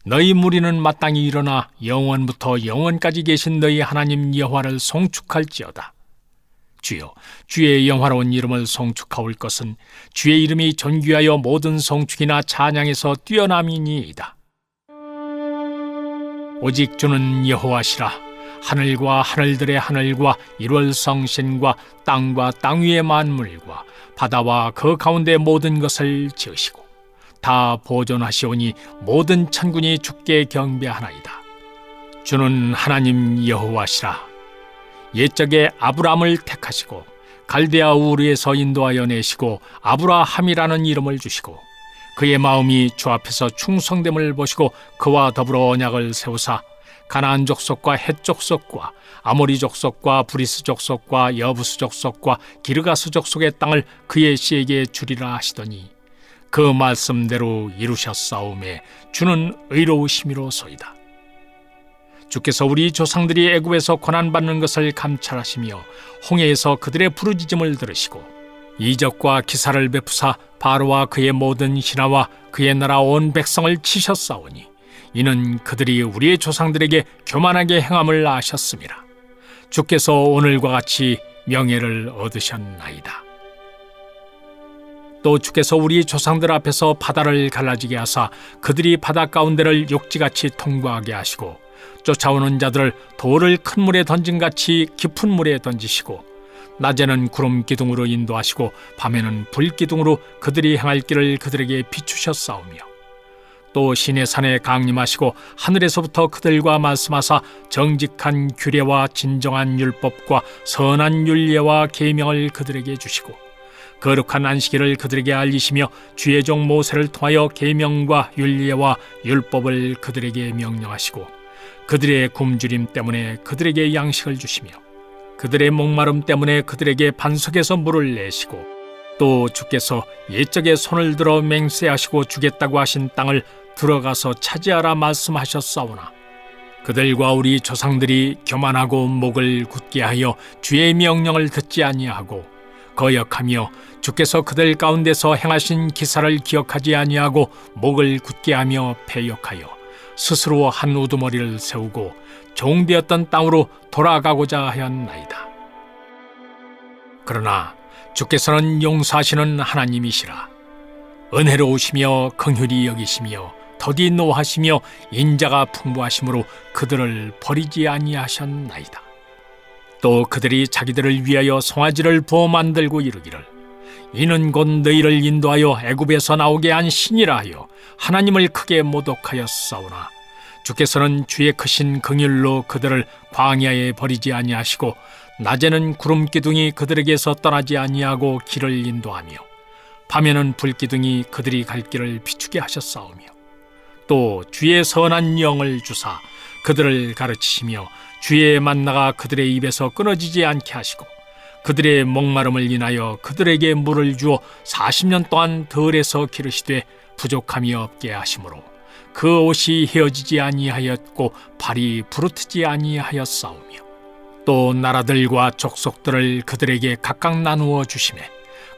너희 무리는 마땅히 일어나 영원부터 영원까지 계신 너희 하나님 여호와를 송축할지어다. 주여, 주의 영화로운 이름을 송축하올 것은 주의 이름이 존귀하여 모든 송축이나 찬양에서 뛰어남이니이다. 오직 주는 여호와시라. 하늘과 하늘들의 하늘과 일월 성신과 땅과 땅 위의 만물과 바다와 그 가운데 모든 것을 지으시고 다 보존하시오니 모든 천군이 주께 경배하나이다. 주는 하나님 여호와시라. 옛적에 아브람을 택하시고 갈대아 우르에서 인도하여 내시고 아브라함이라는 이름을 주시고 그의 마음이 주 앞에서 충성됨을 보시고 그와 더불어 언약을 세우사 가나안 족속과 헷 족속과 아모리 족속과 브리스 족속과 여부스 족속과 기르가스 족속의 땅을 그의 씨에게 주리라 하시더니 그 말씀대로 이루셨사오매 주는 의로우심이로소이다. 주께서 우리 조상들이 애굽에서 고난받는 것을 감찰하시며 홍해에서 그들의 부르짖음을 들으시고 이적과 기사를 베푸사 바로와 그의 모든 신하와 그의 나라 온 백성을 치셨사오니 이는 그들이 우리의 조상들에게 교만하게 행함을 아셨음이라. 주께서 오늘과 같이 명예를 얻으셨나이다. 또 주께서 우리 조상들 앞에서 바다를 갈라지게 하사 그들이 바다 가운데를 욕지같이 통과하게 하시고 쫓아오는 자들을 돌을 큰 물에 던진같이 깊은 물에 던지시고 낮에는 구름 기둥으로 인도하시고 밤에는 불 기둥으로 그들이 행할 길을 그들에게 비추셨사오며 또 시내산에 강림하시고 하늘에서부터 그들과 말씀하사 정직한 규례와 진정한 율법과 선한 율례와 계명을 그들에게 주시고 거룩한 안식일을 그들에게 알리시며 주의 종 모세를 통하여 계명과 율례와 율법을 그들에게 명령하시고 그들의 굶주림 때문에 그들에게 양식을 주시며 그들의 목마름 때문에 그들에게 반석에서 물을 내시고 또 주께서 옛적에 손을 들어 맹세하시고 주겠다고 하신 땅을 들어가서 차지하라 말씀하셨사오나 그들과 우리 조상들이 교만하고 목을 굳게 하여 주의 명령을 듣지 아니하고 거역하며 주께서 그들 가운데서 행하신 기사를 기억하지 아니하고 목을 굳게 하며 패역하여 스스로 한 우두머리를 세우고 종되었던 땅으로 돌아가고자 하였나이다. 그러나 주께서는 용서하시는 하나님이시라. 은혜로우시며 긍휼히 여기시며 더디 노하시며 인자가 풍부하심으로 그들을 버리지 아니하셨나이다. 또 그들이 자기들을 위하여 송아지를 부어 만들고 이르기를 이는 곧 너희를 인도하여 애굽에서 나오게 한 신이라 하여 하나님을 크게 모독하였사오나 주께서는 주의 크신 긍휼로 그들을 광야에 버리지 아니하시고 낮에는 구름 기둥이 그들에게서 떠나지 아니하고 길을 인도하며 밤에는 불 기둥이 그들이 갈 길을 비추게 하셨사오며 또 주의 선한 영을 주사 그들을 가르치시며 주의 만나가 그들의 입에서 끊어지지 않게 하시고 그들의 목마름을 인하여 그들에게 물을 주어 40년 동안 들에서 기르시되 부족함이 없게 하심으로 그 옷이 헤어지지 아니하였고 발이 부르트지 아니하였사오며 또 나라들과 족속들을 그들에게 각각 나누어 주시매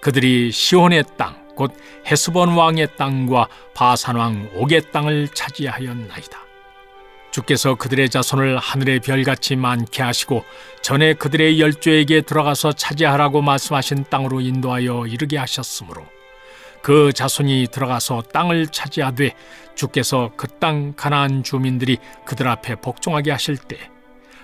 그들이 시온의 땅 곧 헤스본 왕의 땅과 바산 왕 옥의 땅을 차지하였나이다. 주께서 그들의 자손을 하늘의 별같이 많게 하시고 전에 그들의 열조에게 들어가서 차지하라고 말씀하신 땅으로 인도하여 이르게 하셨으므로 그 자손이 들어가서 땅을 차지하되 주께서 그 땅 가나안 주민들이 그들 앞에 복종하게 하실 때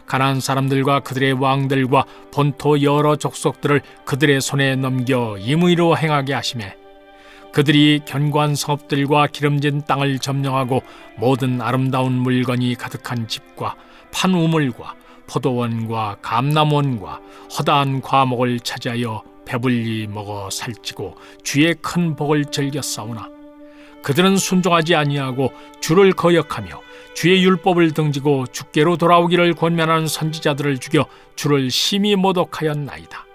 가나안 사람들과 그들의 왕들과 본토 여러 족속들을 그들의 손에 넘겨 임의로 행하게 하시매 그들이 견고한 성읍들과 기름진 땅을 점령하고 모든 아름다운 물건이 가득한 집과 판 우물과 포도원과 감람원과 허다한 과목을 차지하여 배불리 먹어 살찌고 주의 큰 복을 즐겨 싸우나 그들은 순종하지 아니하고 주를 거역하며 주의 율법을 등지고 주께로 돌아오기를 권면하는 선지자들을 죽여 주를 심히 모독하였나이다.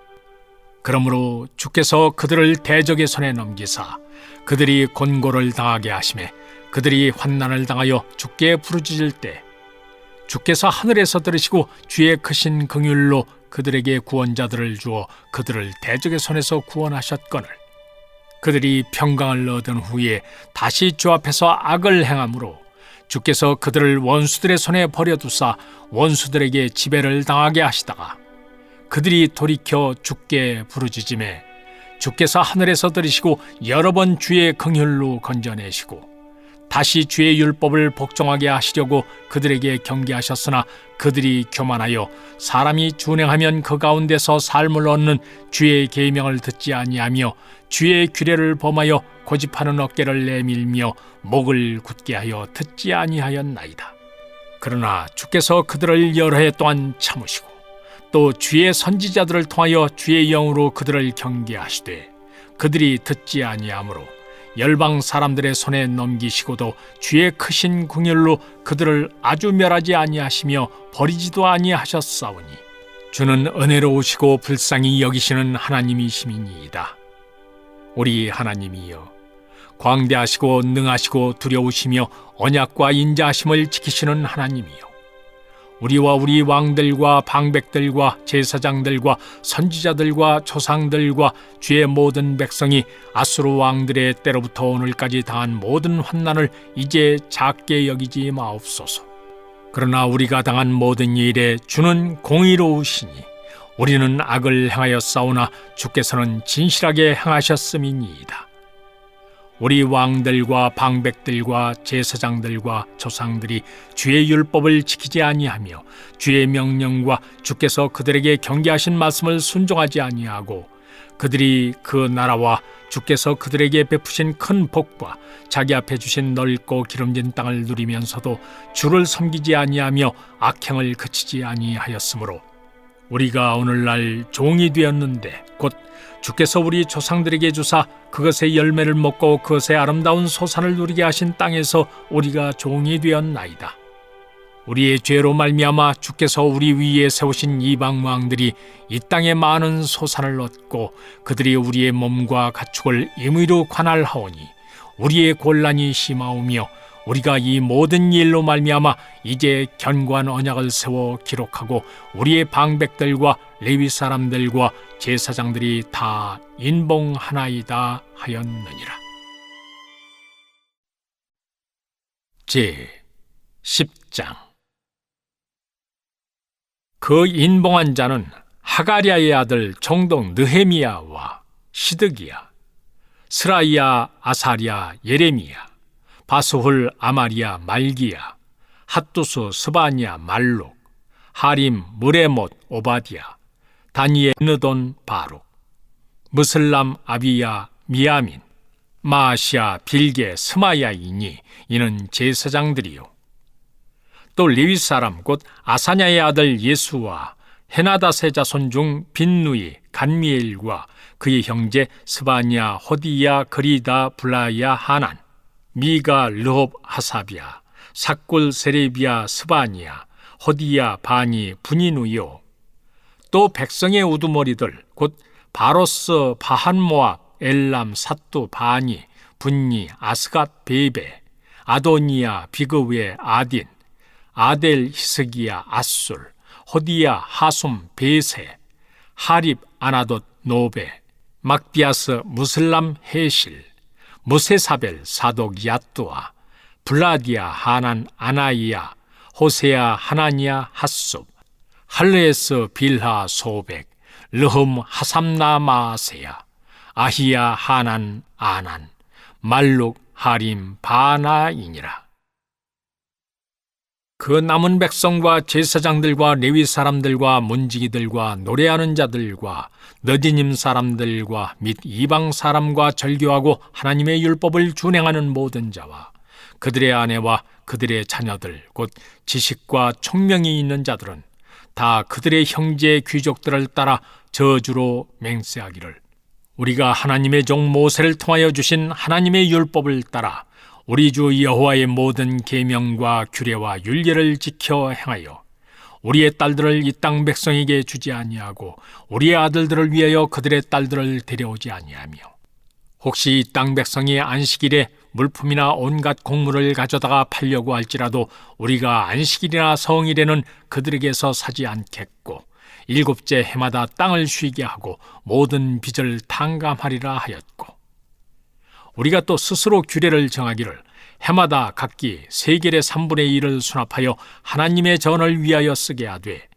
그러므로 주께서 그들을 대적의 손에 넘기사 그들이 곤고를 당하게 하시매 그들이 환난을 당하여 주께 부르짖을 때 주께서 하늘에서 들으시고 주의 크신 긍휼로 그들에게 구원자들을 주어 그들을 대적의 손에서 구원하셨거늘 그들이 평강을 얻은 후에 다시 주 앞에서 악을 행함으로 주께서 그들을 원수들의 손에 버려두사 원수들에게 지배를 당하게 하시다가 그들이 돌이켜 주께 부르짖음에 주께서 하늘에서 들으시고 여러 번 주의 긍휼로 건져내시고 다시 주의 율법을 복종하게 하시려고 그들에게 경계하셨으나 그들이 교만하여 사람이 준행하면 그 가운데서 삶을 얻는 주의 계명을 듣지 아니하며 주의 규례를 범하여 고집하는 어깨를 내밀며 목을 굳게 하여 듣지 아니하였나이다. 그러나 주께서 그들을 여러 해 동안 참으시고 또 주의 선지자들을 통하여 주의 영으로 그들을 경계하시되 그들이 듣지 아니하므로 열방 사람들의 손에 넘기시고도 주의 크신 긍휼로 그들을 아주 멸하지 아니하시며 버리지도 아니하셨사오니 주는 은혜로우시고 불쌍히 여기시는 하나님이시니이다. 우리 하나님이여 광대하시고 능하시고 두려우시며 언약과 인자하심을 지키시는 하나님이여 우리와 우리 왕들과 방백들과 제사장들과 선지자들과 조상들과 주의 모든 백성이 아수르 왕들의 때로부터 오늘까지 당한 모든 환난을 이제 작게 여기지 마옵소서. 그러나 우리가 당한 모든 일에 주는 공의로우시니 우리는 악을 행하여 싸우나 주께서는 진실하게 행하셨음이니이다. 우리 왕들과 방백들과 제사장들과 조상들이 주의 율법을 지키지 아니하며 주의 명령과 주께서 그들에게 경계하신 말씀을 순종하지 아니하고 그들이 그 나라와 주께서 그들에게 베푸신 큰 복과 자기 앞에 주신 넓고 기름진 땅을 누리면서도 주를 섬기지 아니하며 악행을 그치지 아니하였으므로 우리가 오늘날 종이 되었는데 곧 주께서 우리 조상들에게 주사 그것의 열매를 먹고 그것의 아름다운 소산을 누리게 하신 땅에서 우리가 종이 되었나이다. 우리의 죄로 말미암아 주께서 우리 위에 세우신 이방 왕들이 이 땅에 많은 소산을 얻고 그들이 우리의 몸과 가축을 임의로 관할하오니 우리의 곤란이 심하오며 우리가 이 모든 일로 말미암아 이제 견고한 언약을 세워 기록하고 우리의 방백들과 레위 사람들과 제사장들이 다 인봉하나이다 하였느니라. 제 10장. 그 인봉한 자는 하가랴의 아들 총독 느헤미야와 시드기야, 스라이야, 아사랴, 예레미야, 바스훌, 아마리야, 말기야, 핫두스, 스바냐, 말룩, 하림, 무레못, 오바디야, 다니엘, 느돈, 바룩, 무슬람, 아비야, 미야민, 마아시아, 빌게, 스마야이니 이는 제사장들이요. 또 레위 사람 곧 아사냐의 아들 예수와 헤나닷의 자손 중 빈누이, 간미엘과 그의 형제 스바냐, 호디야, 그리다, 블라야, 하난, 미가, 르홉, 하사비야, 삭굴, 세레비야, 스바니야, 호디야, 바니, 분이누요. 또 백성의 우두머리들 곧 바로스, 바한모압, 엘람, 사뚜, 바니, 분니, 아스갓, 베베, 아도니야, 비그웨, 아딘, 아델, 히스기야, 아술, 호디야, 하숨, 베세, 하립, 아나돗, 노베, 막비아스, 무슬람, 헤실, 무세사벨, 사독, 야뚜아, 블라디아, 하난, 아나이야, 호세야, 하나니야, 핫숲, 할레스, 빌하, 소백, 르흠, 하삼나, 마세야, 아히야, 하난, 아난, 말룩, 하림, 바나이니라. 그 남은 백성과 제사장들과 레위 사람들과 문지기들과 노래하는 자들과 너디님 사람들과 및 이방 사람과 절교하고 하나님의 율법을 준행하는 모든 자와 그들의 아내와 그들의 자녀들 곧 지식과 총명이 있는 자들은 다 그들의 형제 귀족들을 따라 저주로 맹세하기를 우리가 하나님의 종 모세를 통하여 주신 하나님의 율법을 따라 우리 주 여호와의 모든 계명과 규례와 율례를 지켜 행하여 우리의 딸들을 이 땅 백성에게 주지 아니하고 우리의 아들들을 위하여 그들의 딸들을 데려오지 아니하며 혹시 이 땅 백성이 안식일에 물품이나 온갖 곡물을 가져다가 팔려고 할지라도 우리가 안식일이나 성일에는 그들에게서 사지 않겠고 일곱째 해마다 땅을 쉬게 하고 모든 빚을 탕감하리라 하였고 우리가 또 스스로 규례를 정하기를 해마다 각기 세겔의 3분의 1을 수납하여 하나님의 전을 위하여 쓰게 하되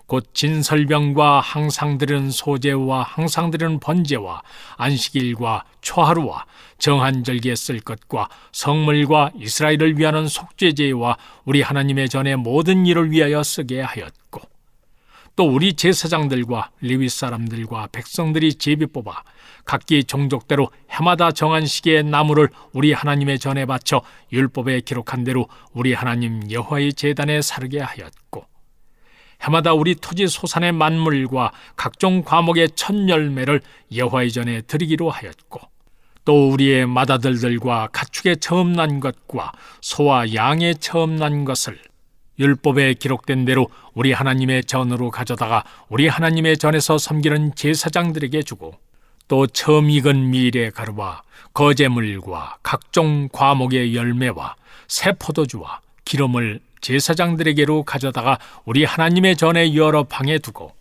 곧 진설병과 항상 드리는 소제와 항상 드리는 번제와 안식일과 초하루와 정한 절기에 쓸 것과 성물과 이스라엘을 위하는 속죄제와 우리 하나님의 전의 모든 일을 위하여 쓰게 하였고 또 우리 제사장들과 레위 사람들과 백성들이 제비 뽑아 각기 종족대로 해마다 정한 시기에 나무를 우리 하나님의 전에 바쳐 율법에 기록한 대로 우리 하나님 여호와의 제단에 사르게 하였고 해마다 우리 토지 소산의 만물과 각종 과목의 첫 열매를 여호와의 전에 드리기로 하였고 또 우리의 맏아들들과 가축의 처음 난 것과 소와 양의 처음 난 것을 율법에 기록된 대로 우리 하나님의 전으로 가져다가 우리 하나님의 전에서 섬기는 제사장들에게 주고 또 처음 익은 밀의 가루와 거제물과 각종 과목의 열매와 새 포도주와 기름을 제사장들에게로 가져다가 우리 하나님의 전에 여러 방에 두고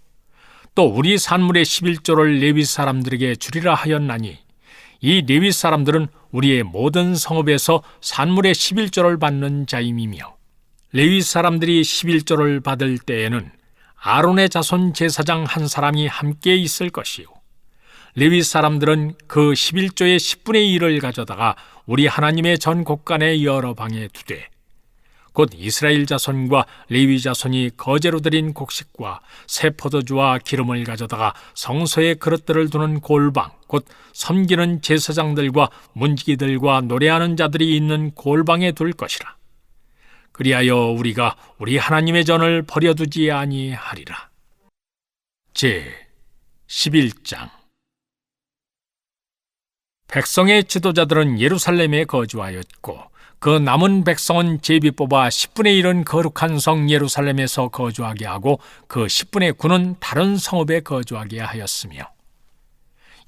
또 우리 산물의 11조를 레위 사람들에게 주리라 하였나니 이 레위 사람들은 우리의 모든 성읍에서 산물의 11조를 받는 자임이며 레위 사람들이 11조를 받을 때에는 아론의 자손 제사장 한 사람이 함께 있을 것이요 레위 사람들은 그 11조의 10분의 1을 가져다가 우리 하나님의 전 곳간의 여러 방에 두되 곧 이스라엘 자손과 레위 자손이 거제로 드린 곡식과 새 포도주와 기름을 가져다가 성소의 그릇들을 두는 골방 곧 섬기는 제사장들과 문지기들과 노래하는 자들이 있는 골방에 둘 것이라. 그리하여 우리가 우리 하나님의 전을 버려두지 아니하리라. 제 11장 백성의 지도자들은 예루살렘에 거주하였고 그 남은 백성은 제비 뽑아 10분의 1은 거룩한 성 예루살렘에서 거주하게 하고 그 10분의 9는 다른 성읍에 거주하게 하였으며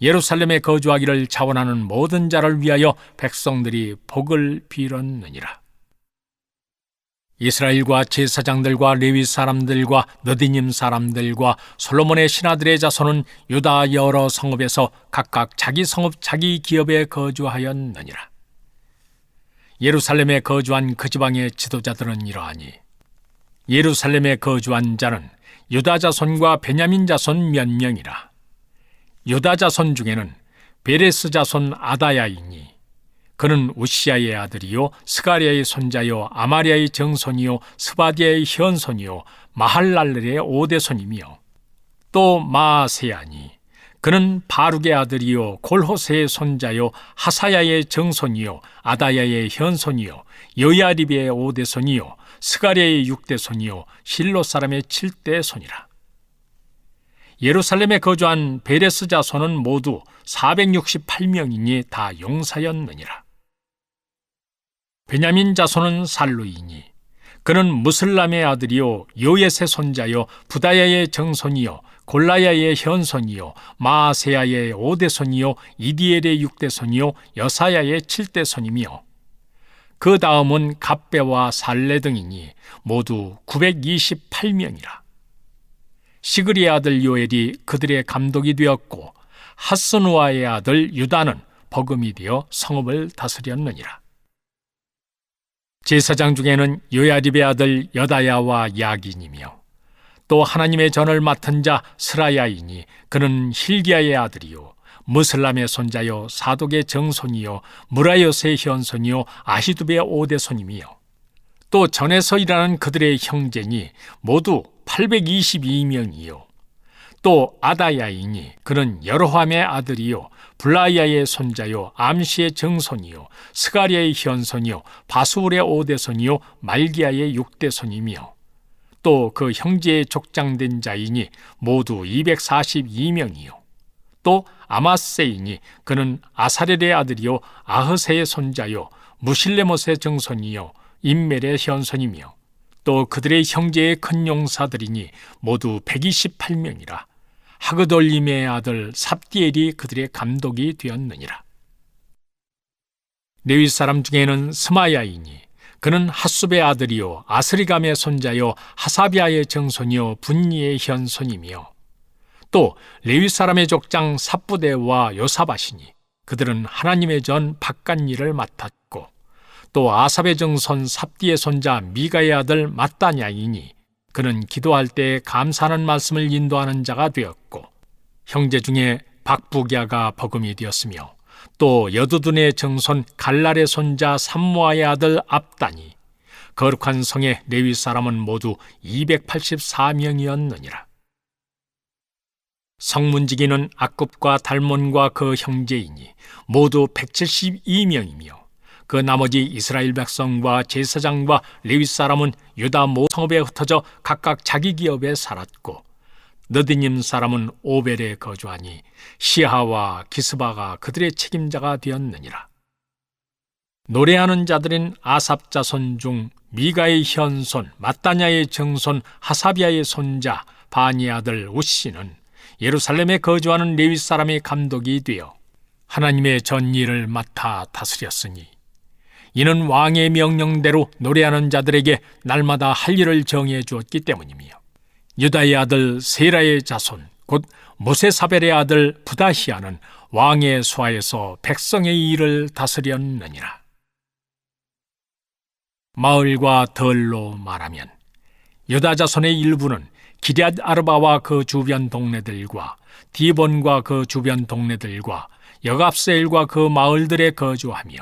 예루살렘에 거주하기를 자원하는 모든 자를 위하여 백성들이 복을 빌었느니라. 이스라엘과 제사장들과 레위 사람들과 너디님 사람들과 솔로몬의 신하들의 자손은 유다 여러 성읍에서 각각 자기 성읍 자기 기업에 거주하였느니라. 예루살렘에 거주한 그 지방의 지도자들은 이러하니 예루살렘에 거주한 자는 유다 자손과 베냐민 자손 몇 명이라. 유다 자손 중에는 베레스 자손 아다야이니 그는 우시아의 아들이요 스가랴의 손자요 아마리아의 정손이요 스바디아의 현손이요 마할랄렐의 오대손이며 또 마아세야니 그는 바룩의 아들이요 골호세의 손자요 하사야의 정손이요 아다야의 현손이요 여야립의 오대손이요 스가랴의 육대손이요 실로 사람의 칠대손이라. 예루살렘에 거주한 베레스 자손은 모두 468명이니 다 용사였느니라. 베냐민 자손은 살루이니 그는 무슬람의 아들이요 요엣의 손자요 부다야의 정손이요 골라야의 현손이요 마아세야의 오대손이요 이디엘의 육대손이요 여사야의 칠대손이며 그 다음은 갑배와 살레 등이니 모두 928명이라. 시그리의 아들 요엘이 그들의 감독이 되었고 하스누아의 아들 유다는 버금이 되어 성읍을 다스렸느니라. 제사장 중에는 요야립의 아들 여다야와 야긴이며 또 하나님의 전을 맡은 자 스라야이니 그는 힐기야의 아들이요 무슬람의 손자요 사독의 정손이요 무라요스의 현손이요 아히두베의 오대손이며 또 전에서 일하는 그들의 형제니 모두 822명이요. 또 아다야이니 그는 여로함의 아들이요 블라야의 손자요 암시의 정손이요 스가리아의 현손이요 바수울의 5대손이요 말기야의 6대손이며 또 그 형제의 족장된 자이니 모두 242명이요. 또 아마세이니 그는 아사렐의 아들이요 아흐세의 손자요 무실레못의 정손이요 임멜의 현손이며 또 그들의 형제의 큰 용사들이니 모두 128명이라. 하그돌림의 아들 삽디엘이 그들의 감독이 되었느니라. 레위 사람 중에는 스마야이니 그는 핫숲의 아들이요 아스리감의 손자요 하사비아의 정손이요 분니의 현손이며 또 레위 사람의 족장 삽부대와 요사바시니 그들은 하나님의 전 바깥일을 맡았고 또 아삽의 정손 삽디의 손자 미가의 아들 마따냐이니 그는 기도할 때 감사하는 말씀을 인도하는 자가 되었고 형제 중에 박부갸가 버금이 되었으며 또 여두둔의 정손 갈랄의 손자 삼모아의 아들 압단이 거룩한 성의 레위 사람은 모두 284명이었느니라. 성문지기는 악굽과 달몬과 그 형제이니 모두 172명이며 그 나머지 이스라엘 백성과 제사장과 레위 사람은 유다 모성읍에 흩어져 각각 자기 기업에 살았고 느디님 사람은 오벨에 거주하니 시하와 기스바가 그들의 책임자가 되었느니라. 노래하는 자들인 아삽 자손 중 미가의 현손 마따냐의 정손 하사비아의 손자 바니 아들 우시는 예루살렘에 거주하는 레위 사람의 감독이 되어 하나님의 전일을 맡아 다스렸으니 이는 왕의 명령대로 노래하는 자들에게 날마다 할 일을 정해 주었기 때문이며 유다의 아들 세라의 자손 곧 모세사벨의 아들 부다히아는 왕의 수하에서 백성의 일을 다스렸느니라. 마을과 덜로 말하면 유다 자손의 일부는 기럇 아르바와 그 주변 동네들과 디본과 그 주변 동네들과 여갑세일과 그 마을들에 거주하며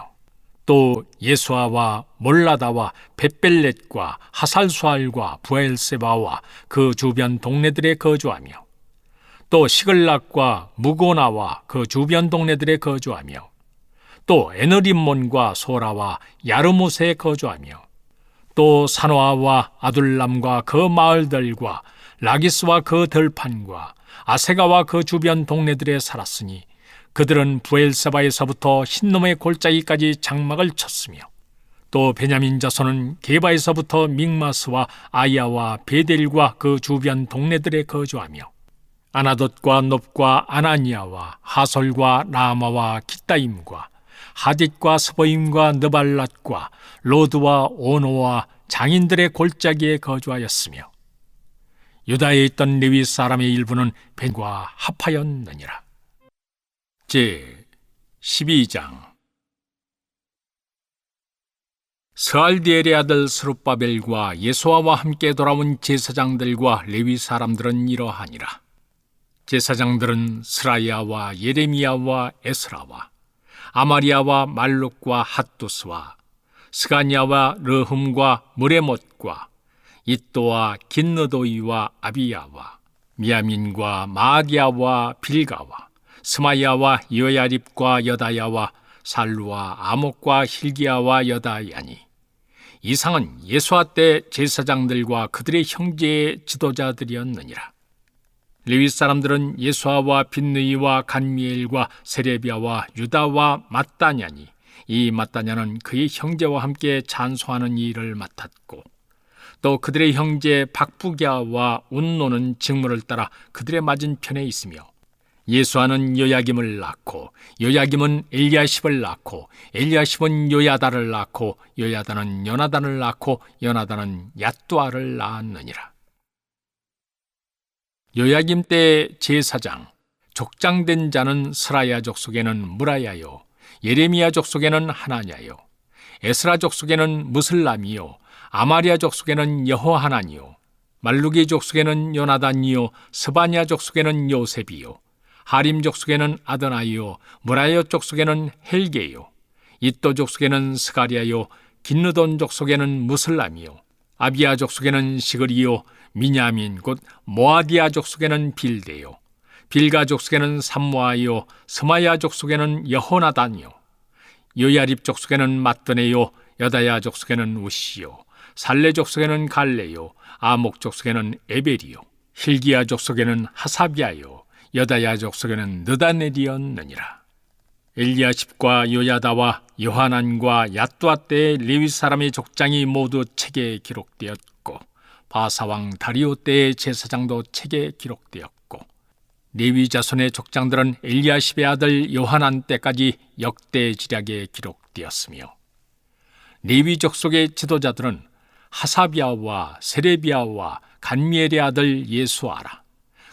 또 예수아와 몰라다와 벳벨렛과 하살수알과 부엘세바와 그 주변 동네들에 거주하며 또 시글락과 무고나와 그 주변 동네들에 거주하며 또 에너림몬과 소라와 야르무세에 거주하며 또 사노아와 아둘람과 그 마을들과 라기스와 그 들판과 아세가와 그 주변 동네들에 살았으니 그들은 부엘세바에서부터 흰놈의 골짜기까지 장막을 쳤으며 또 베냐민 자손은 게바에서부터 믹마스와 아야와 베델과 그 주변 동네들에 거주하며 아나돗과 놉과 아나니아와 하솔과 라마와 기타임과 하딧과 스보임과 느발랏과 로드와 오노와 장인들의 골짜기에 거주하였으며 유다에 있던 레위 사람의 일부는 벤과 합하였느니라. 제 12장 스알디엘의 아들 스룹바벨과 예수아와 함께 돌아온 제사장들과 레위 사람들은 이러하니라. 제사장들은 스라야와 예레미야와 에스라와 아마리아와 말룩과 핫두스와 스가냐와 르흠과 무레못과 이또와 긴느도이와 아비야와 미야민과 마아디아와 빌가와 스마야와 여야립과 여다야와 살루와 아목과 힐기야와 여다야니 이상은 예수아 때 제사장들과 그들의 형제의 지도자들이었느니라. 레위 사람들은 예수아와 빈느이와 간미엘과 세레비아와 유다와 마따냐니 이 마따냐는 그의 형제와 함께 찬송하는 일을 맡았고 또 그들의 형제 박부갸와 운노는 직무를 따라 그들의 맞은편에 있으며 예수아는 요야김을 낳고 요야김은 엘리야십을 낳고 엘리야십은 요야다를 낳고 요야다는 요나단을 낳고 요나단은 얏두아를 낳았느니라. 요야김 때 제사장 족장된 자는 스라야 족속에는 무라야요 예레미야 족속에는 하나냐요 에스라 족속에는 무슬람이요 아마리아 족속에는 여호하나니요 말루기 족속에는 요나단이요 스바냐 족속에는 요셉이요 하림 족속에는 아드나이요 무라야 족속에는 헬게요 이또 족속에는 스가리아요 긴느돈 족속에는 무슬람이요 아비야 족속에는 시그리요 미냐민 곧 모아디아 족속에는 빌데요 빌가 족속에는 삼모아요 스마야 족속에는 여호나단이요 여야립 족속에는 맞드네요 여다야 족속에는 우시요 살레 족속에는 갈레요 아목 족속에는 에벨이요 hil기야 족속에는 하사비아요 여다야 족속에는 느다넬이었느니라. 엘리야십과 요야다와 요하난과 야뚜아 때의 레위 사람의 족장이 모두 책에 기록되었고 바사왕 다리오 때의 제사장도 책에 기록되었고 레위 자손의 족장들은 엘리야십의 아들 요하난 때까지 역대 지략에 기록되었으며 레위 족속의 지도자들은 하사비아와 세레비아와 간미엘의 아들 예수아라.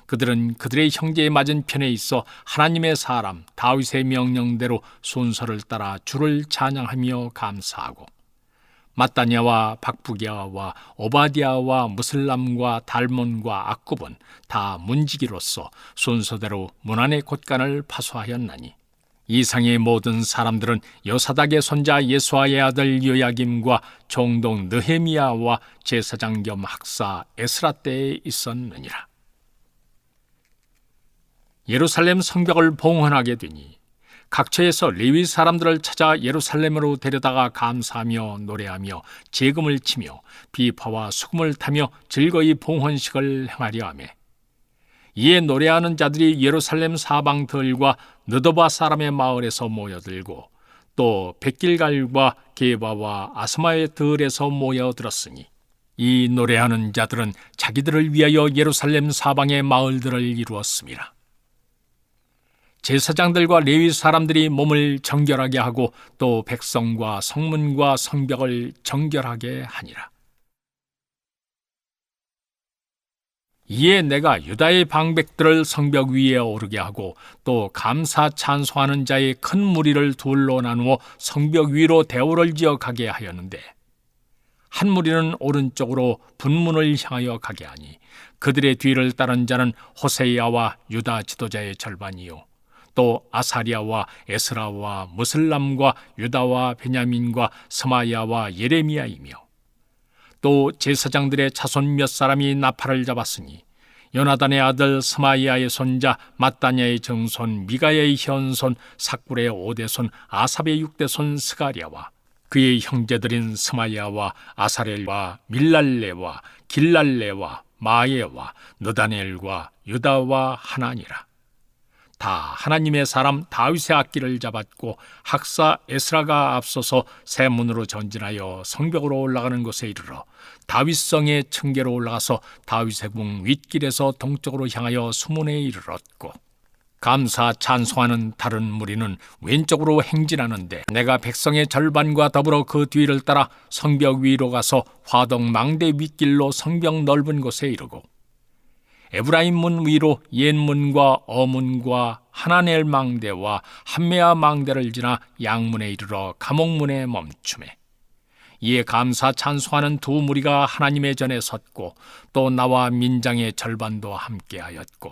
그들은 그들의 형제의 맞은편에 있어 하나님의 사람 다윗의 명령대로 순서를 따라 주를 찬양하며 감사하고 마따냐와 박부기야와 오바디야와 무슬람과 달몬과 악굽은 다 문지기로서 순서대로 문안의 곳간을 파수하였나니 이상의 모든 사람들은 요사닥의 손자 예수아의 아들 요야김과 총독 느헤미야와 제사장 겸 학사 에스라 때에 있었느니라. 예루살렘 성벽을 봉헌하게 되니 각처에서 레위 사람들을 찾아 예루살렘으로 데려다가 감사하며 노래하며 제금을 치며 비파와 수금을 타며 즐거이 봉헌식을 행하려 하며 이에 노래하는 자들이 예루살렘 사방들과 느도바 사람의 마을에서 모여들고 또 백길갈과 게바와 아스마의 들에서 모여들었으니 이 노래하는 자들은 자기들을 위하여 예루살렘 사방의 마을들을 이루었습니다. 제사장들과 레위 사람들이 몸을 정결하게 하고 또 백성과 성문과 성벽을 정결하게 하니라. 이에 내가 유다의 방백들을 성벽 위에 오르게 하고 또 감사 찬송하는 자의 큰 무리를 둘로 나누어 성벽 위로 대오를 지어 가게 하였는데 한 무리는 오른쪽으로 분문을 향하여 가게 하니 그들의 뒤를 따른 자는 호세야와 유다 지도자의 절반이요 또 아사리아와 에스라와 무슬람과 유다와 베냐민과 스마야와 예레미야이며 또 제사장들의 자손 몇 사람이 나팔을 잡았으니 요나단의 아들 스마야의 손자 마따냐의 정손 미가야의 현손 삭불의 5대손 아삽의 6대손 스가랴와 그의 형제들인 스마야와 아사렐과 밀랄레와 길랄레와 마예와 느다넬과 유다와 하나니라. 다 하나님의 사람 다윗의 악기를 잡았고 학사 에스라가 앞서서 새 문으로 전진하여 성벽으로 올라가는 곳에 이르러 다윗성의 층계로 올라가서 다윗의 궁 윗길에서 동쪽으로 향하여 수문에 이르렀고 감사 찬송하는 다른 무리는 왼쪽으로 행진하는데 내가 백성의 절반과 더불어 그 뒤를 따라 성벽 위로 가서 화덕 망대 윗길로 성벽 넓은 곳에 이르고 에브라임 문 위로 옛문과 어문과 하나넬 망대와 함메아 망대를 지나 양문에 이르러 감옥문에 멈추매 이에 감사 찬송하는 두 무리가 하나님의 전에 섰고 또 나와 민장의 절반도 함께하였고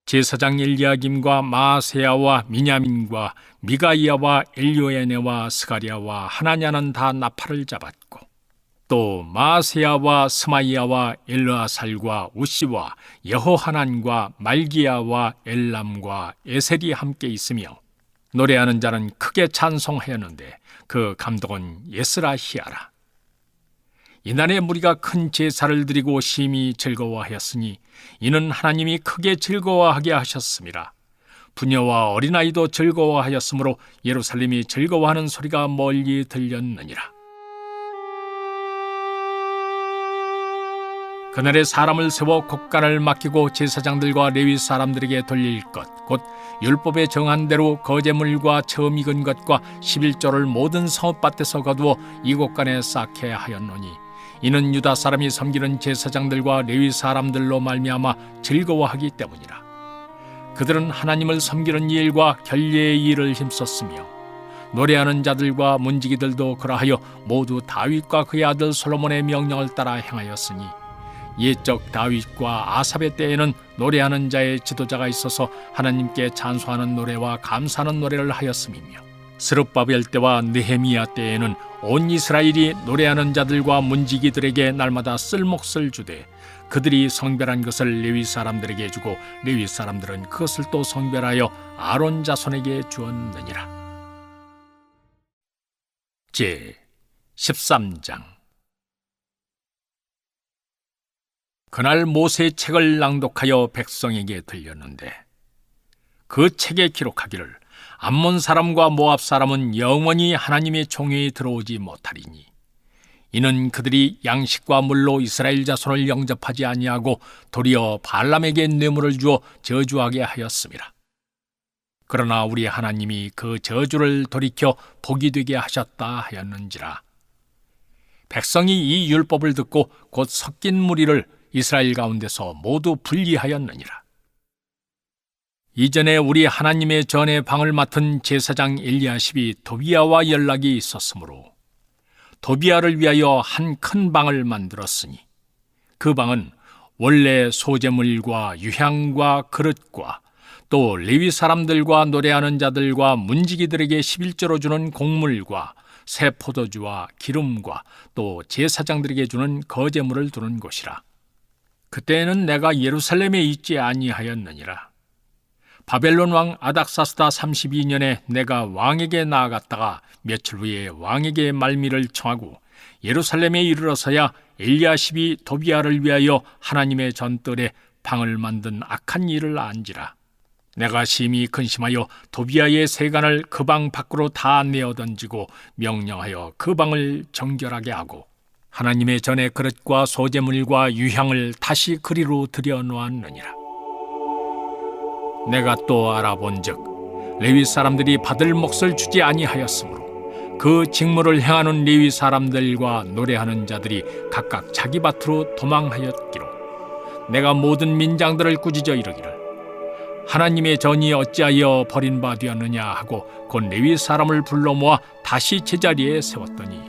제사장 엘리야김과 마아세야와 미냐민과 미가이야와 엘요에네와 스가랴와 하나냐는 다 나팔을 잡았고 또 마아세야와 스마이야와 엘르아살과 우시와 여호하난과 말기야와 엘람과 에셀이 함께 있으며 노래하는 자는 크게 찬송하였는데 그 감독은 예스라히야라. 이날의 무리가 큰 제사를 드리고 심히 즐거워하였으니 이는 하나님이 크게 즐거워하게 하셨습니다. 부녀와 어린아이도 즐거워하였으므로 예루살렘이 즐거워하는 소리가 멀리 들렸느니라. 그날에 사람을 세워 곡간을 맡기고 제사장들과 레위 사람들에게 돌릴 것 곧 율법에 정한 대로 거제물과 처음 익은 것과 11조를 모든 성읍밭에서 거두어 이 곡간에 쌓게 하였노니 이는 유다 사람이 섬기는 제사장들과 레위 사람들로 말미암아 즐거워하기 때문이라. 그들은 하나님을 섬기는 일과 결례의 일을 힘썼으며 노래하는 자들과 문지기들도 그러하여 모두 다윗과 그의 아들 솔로몬의 명령을 따라 행하였으니 옛적 다윗과 아삽의 때에는 노래하는 자의 지도자가 있어서 하나님께 찬송하는 노래와 감사하는 노래를 하였음이며 스룹바벨 때와 느헤미야 때에는 온 이스라엘이 노래하는 자들과 문지기들에게 날마다 쓸 몫을 주되 그들이 성별한 것을 레위 사람들에게 주고 레위 사람들은 그것을 또 성별하여 아론 자손에게 주었느니라. 제 13장. 그날 모세의 책을 낭독하여 백성에게 들렸는데 그 책에 기록하기를 암몬 사람과 모압 사람은 영원히 하나님의 총회에 들어오지 못하리니 이는 그들이 양식과 물로 이스라엘 자손을 영접하지 아니하고 도리어 발람에게 뇌물을 주어 저주하게 하였음이라. 그러나 우리 하나님이 그 저주를 돌이켜 복이 되게 하셨다 하였는지라. 백성이 이 율법을 듣고 곧 섞인 무리를 이스라엘 가운데서 모두 분리하였느니라. 이전에 우리 하나님의 전의 방을 맡은 제사장 엘리야십이 도비야와 연락이 있었으므로 도비야를 위하여 한 큰 방을 만들었으니 그 방은 원래 소재물과 유향과 그릇과 또 레위 사람들과 노래하는 자들과 문지기들에게 11조로 주는 곡물과 새 포도주와 기름과 또 제사장들에게 주는 거제물을 두는 곳이라. 그때에는 내가 예루살렘에 있지 아니하였느니라. 바벨론 왕 아닥사스다 32년에 내가 왕에게 나아갔다가 며칠 후에 왕에게 말미를 청하고 예루살렘에 이르러서야 엘리야십이 도비야를 위하여 하나님의 전뜰에 방을 만든 악한 일을 안지라. 내가 심히 근심하여 도비야의 세간을 그 방 밖으로 다 내어 던지고 명령하여 그 방을 정결하게 하고 하나님의 전의 그릇과 소재물과 유향을 다시 그리로 들여 놓았느니라. 내가 또 알아본즉 레위 사람들이 받을 몫을 주지 아니하였으므로 그 직무를 행하는 레위 사람들과 노래하는 자들이 각각 자기 밭으로 도망하였기로 내가 모든 민장들을 꾸짖어 이르기를 하나님의 전이 어찌하여 버린 바 되었느냐 하고 곧 레위 사람을 불러 모아 다시 제자리에 세웠더니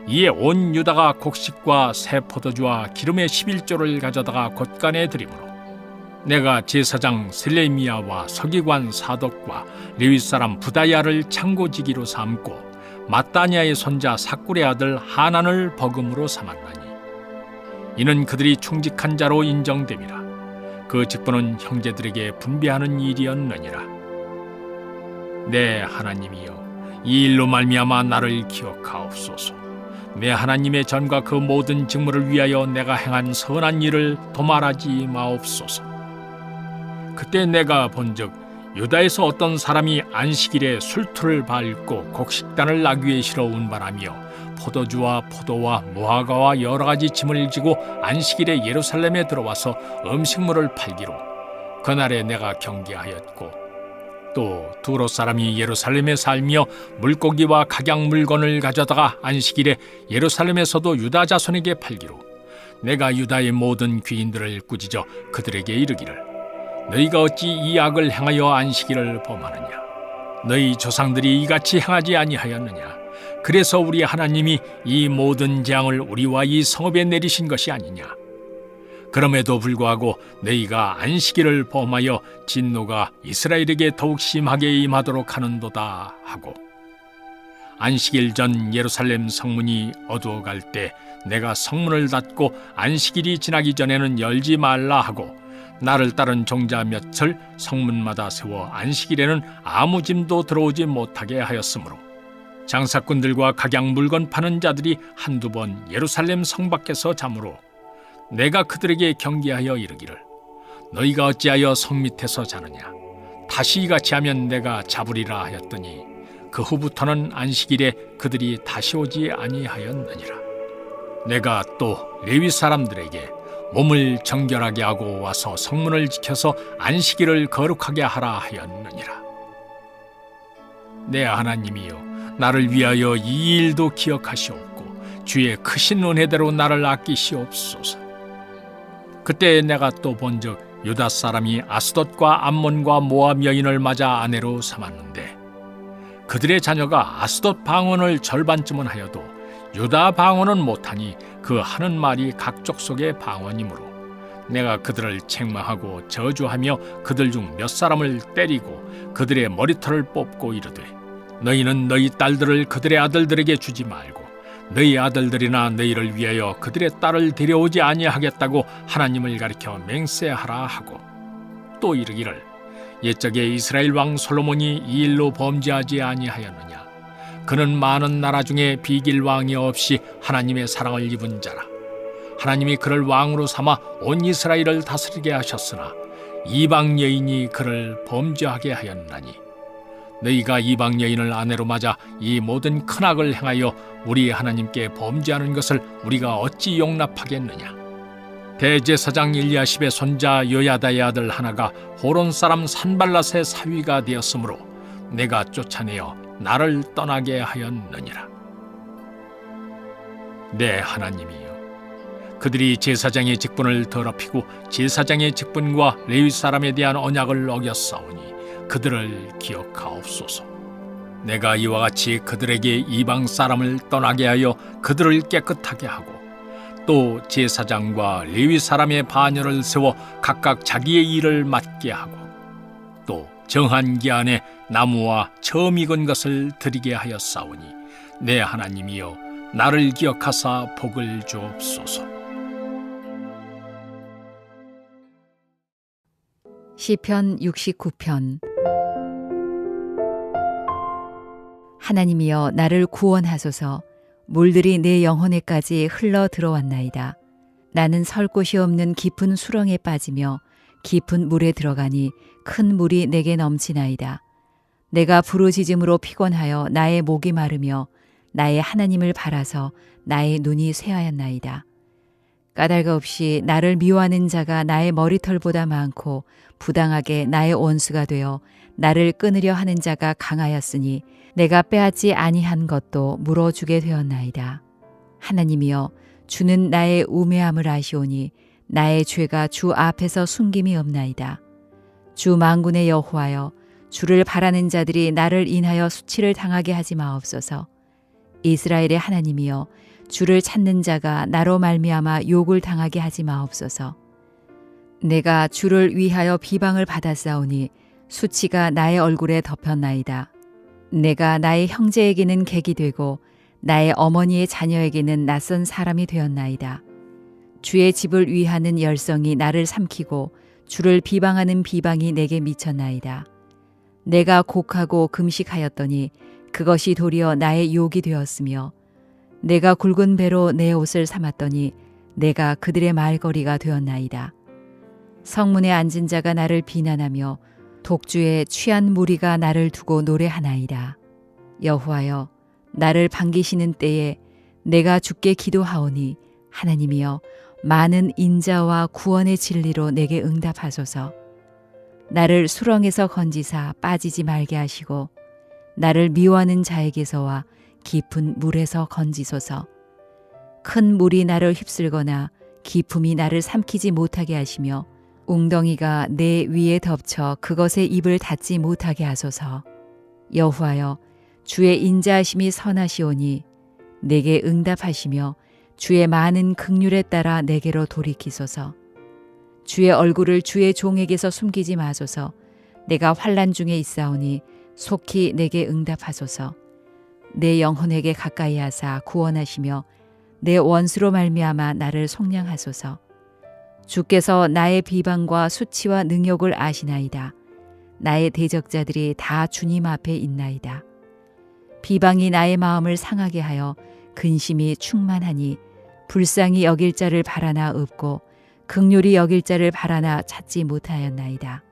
이에 온 유다가 곡식과 새 포도주와 기름의 11조를 가져다가 곳간에 드리므로 내가 제사장 셀레미야와 서기관 사독과 레위 사람 부다야를 창고지기로 삼고 마따냐의 손자 삭굴의 아들 하난을 버금으로 삼았나니 이는 그들이 충직한 자로 인정됨이라. 그 직분은 형제들에게 분배하는 일이었느니라. 내 하나님이여, 이 일로 말미암아 나를 기억하옵소서. 내 하나님의 전과 그 모든 직무를 위하여 내가 행한 선한 일을 도말하지 마옵소서. 그때 내가 본즉 유다에서 어떤 사람이 안식일에 술투를 밟고 곡식단을 나귀에 실어 운반하며 포도주와 포도와 무화과와 여러 가지 짐을 지고 안식일에 예루살렘에 들어와서 음식물을 팔기로 그날에 내가 경계하였고 또 두로 사람이 예루살렘에 살며 물고기와 각양 물건을 가져다가 안식일에 예루살렘에서도 유다 자손에게 팔기로 내가 유다의 모든 귀인들을 꾸짖어 그들에게 이르기를 너희가 어찌 이 악을 행하여 안식일을 범하느냐? 너희 조상들이 이같이 행하지 아니하였느냐? 그래서 우리 하나님이 이 모든 재앙을 우리와 이 성읍에 내리신 것이 아니냐? 그럼에도 불구하고 너희가 안식일을 범하여 진노가 이스라엘에게 더욱 심하게 임하도록 하는도다 하고 안식일 전 예루살렘 성문이 어두워갈 때 내가 성문을 닫고 안식일이 지나기 전에는 열지 말라 하고 나를 따른 종자 몇을 성문마다 세워 안식일에는 아무 짐도 들어오지 못하게 하였으므로 장사꾼들과 각양 물건 파는 자들이 한두 번 예루살렘 성 밖에서 자므로 내가 그들에게 경계하여 이르기를 너희가 어찌하여 성 밑에서 자느냐? 다시 이같이 하면 내가 잡으리라 하였더니 그 후부터는 안식일에 그들이 다시 오지 아니하였느니라. 내가 또 레위 사람들에게 몸을 정결하게 하고 와서 성문을 지켜서 안식일을 거룩하게 하라 하였느니라. 내 하나님이여, 나를 위하여 이 일도 기억하시옵고 주의 크신 은혜대로 나를 아끼시옵소서. 그때 내가 또 본즉 유다 사람이 아스돗과 암몬과 모압 여인을 맞아 아내로 삼았는데 그들의 자녀가 아스돗 방언을 절반쯤은 하여도 유다 방언은 못하니 그 하는 말이 각 족속의 방언이므로 내가 그들을 책망하고 저주하며 그들 중 몇 사람을 때리고 그들의 머리털을 뽑고 이르되 너희는 너희 딸들을 그들의 아들들에게 주지 말고 너희 아들들이나 너희를 위하여 그들의 딸을 데려오지 아니하겠다고 하나님을 가리켜 맹세하라 하고, 또 이르기를 옛적에 이스라엘 왕 솔로몬이 이 일로 범죄하지 아니하였느냐. 그는 많은 나라 중에 비길 왕이 없이 하나님의 사랑을 입은 자라. 하나님이 그를 왕으로 삼아 온 이스라엘을 다스리게 하셨으나 이방 여인이 그를 범죄하게 하였나니, 너희가 이방 여인을 아내로 맞아 이 모든 큰 악을 행하여 우리 하나님께 범죄하는 것을 우리가 어찌 용납하겠느냐. 대제사장 일리야십의 손자 요야다의 아들 하나가 호론 사람 산발랏의 사위가 되었으므로 내가 쫓아내어 나를 떠나게 하였느니라. 내 하나님이여, 그들이 제사장의 직분을 더럽히고 제사장의 직분과 레위 사람에 대한 언약을 어겼사오니 그들을 기억하옵소서. 내가 이와 같이 그들에게 이방 사람을 떠나게 하여 그들을 깨끗하게 하고, 또 제사장과 레위 사람의 반열을 세워 각각 자기의 일을 맡게 하고, 또 정한 기한에 나무와 처음 익은 것을 드리게 하였사오니 내 하나님이여, 나를 기억하사 복을 주옵소서. 시편 69편. 하나님이여, 나를 구원하소서. 물들이 내 영혼에까지 흘러 들어왔나이다. 나는 설 곳이 없는 깊은 수렁에 빠지며 깊은 물에 들어가니 큰 물이 내게 넘치나이다. 내가 부르짖음으로 피곤하여 나의 목이 마르며 나의 하나님을 바라서 나의 눈이 쇠하였나이다. 까닭 없이 나를 미워하는 자가 나의 머리털보다 많고 부당하게 나의 원수가 되어 나를 끊으려 하는 자가 강하였으니 내가 빼앗지 아니한 것도 물어주게 되었나이다. 하나님이여, 주는 나의 우매함을 아시오니 나의 죄가 주 앞에서 숨김이 없나이다. 주 만군의 여호와여, 주를 바라는 자들이 나를 인하여 수치를 당하게 하지 마옵소서. 이스라엘의 하나님이여, 주를 찾는 자가 나로 말미암아 욕을 당하게 하지 마옵소서. 내가 주를 위하여 비방을 받았사오니 수치가 나의 얼굴에 덮였나이다. 내가 나의 형제에게는 객이 되고 나의 어머니의 자녀에게는 낯선 사람이 되었나이다. 주의 집을 위하는 열성이 나를 삼키고 주를 비방하는 비방이 내게 미쳤나이다. 내가 곡하고 금식하였더니 그것이 도리어 나의 욕이 되었으며, 내가 굵은 배로 내 옷을 삼았더니 내가 그들의 말거리가 되었나이다. 성문에 앉은 자가 나를 비난하며 독주에 취한 무리가 나를 두고 노래하나이다. 여호와여, 나를 반기시는 때에 내가 주께 기도하오니 하나님이여, 많은 인자와 구원의 진리로 내게 응답하소서. 나를 수렁에서 건지사 빠지지 말게 하시고 나를 미워하는 자에게서와 깊은 물에서 건지소서. 큰 물이 나를 휩쓸거나 깊음이 나를 삼키지 못하게 하시며 웅덩이가 내 위에 덮쳐 그것의 입을 닫지 못하게 하소서. 여호와여, 주의 인자하심이 선하시오니 내게 응답하시며 주의 많은 긍휼에 따라 내게로 돌이키소서. 주의 얼굴을 주의 종에게서 숨기지 마소서. 내가 환난 중에 있사오니 속히 내게 응답하소서. 내 영혼에게 가까이 하사 구원하시며 내 원수로 말미암아 나를 속량하소서. 주께서 나의 비방과 수치와 능욕을 아시나이다. 나의 대적자들이 다 주님 앞에 있나이다. 비방이 나의 마음을 상하게 하여 근심이 충만하니 불쌍히 여길 자를 바라나 없고 긍휼히 여길 자를 바라나 찾지 못하였나이다.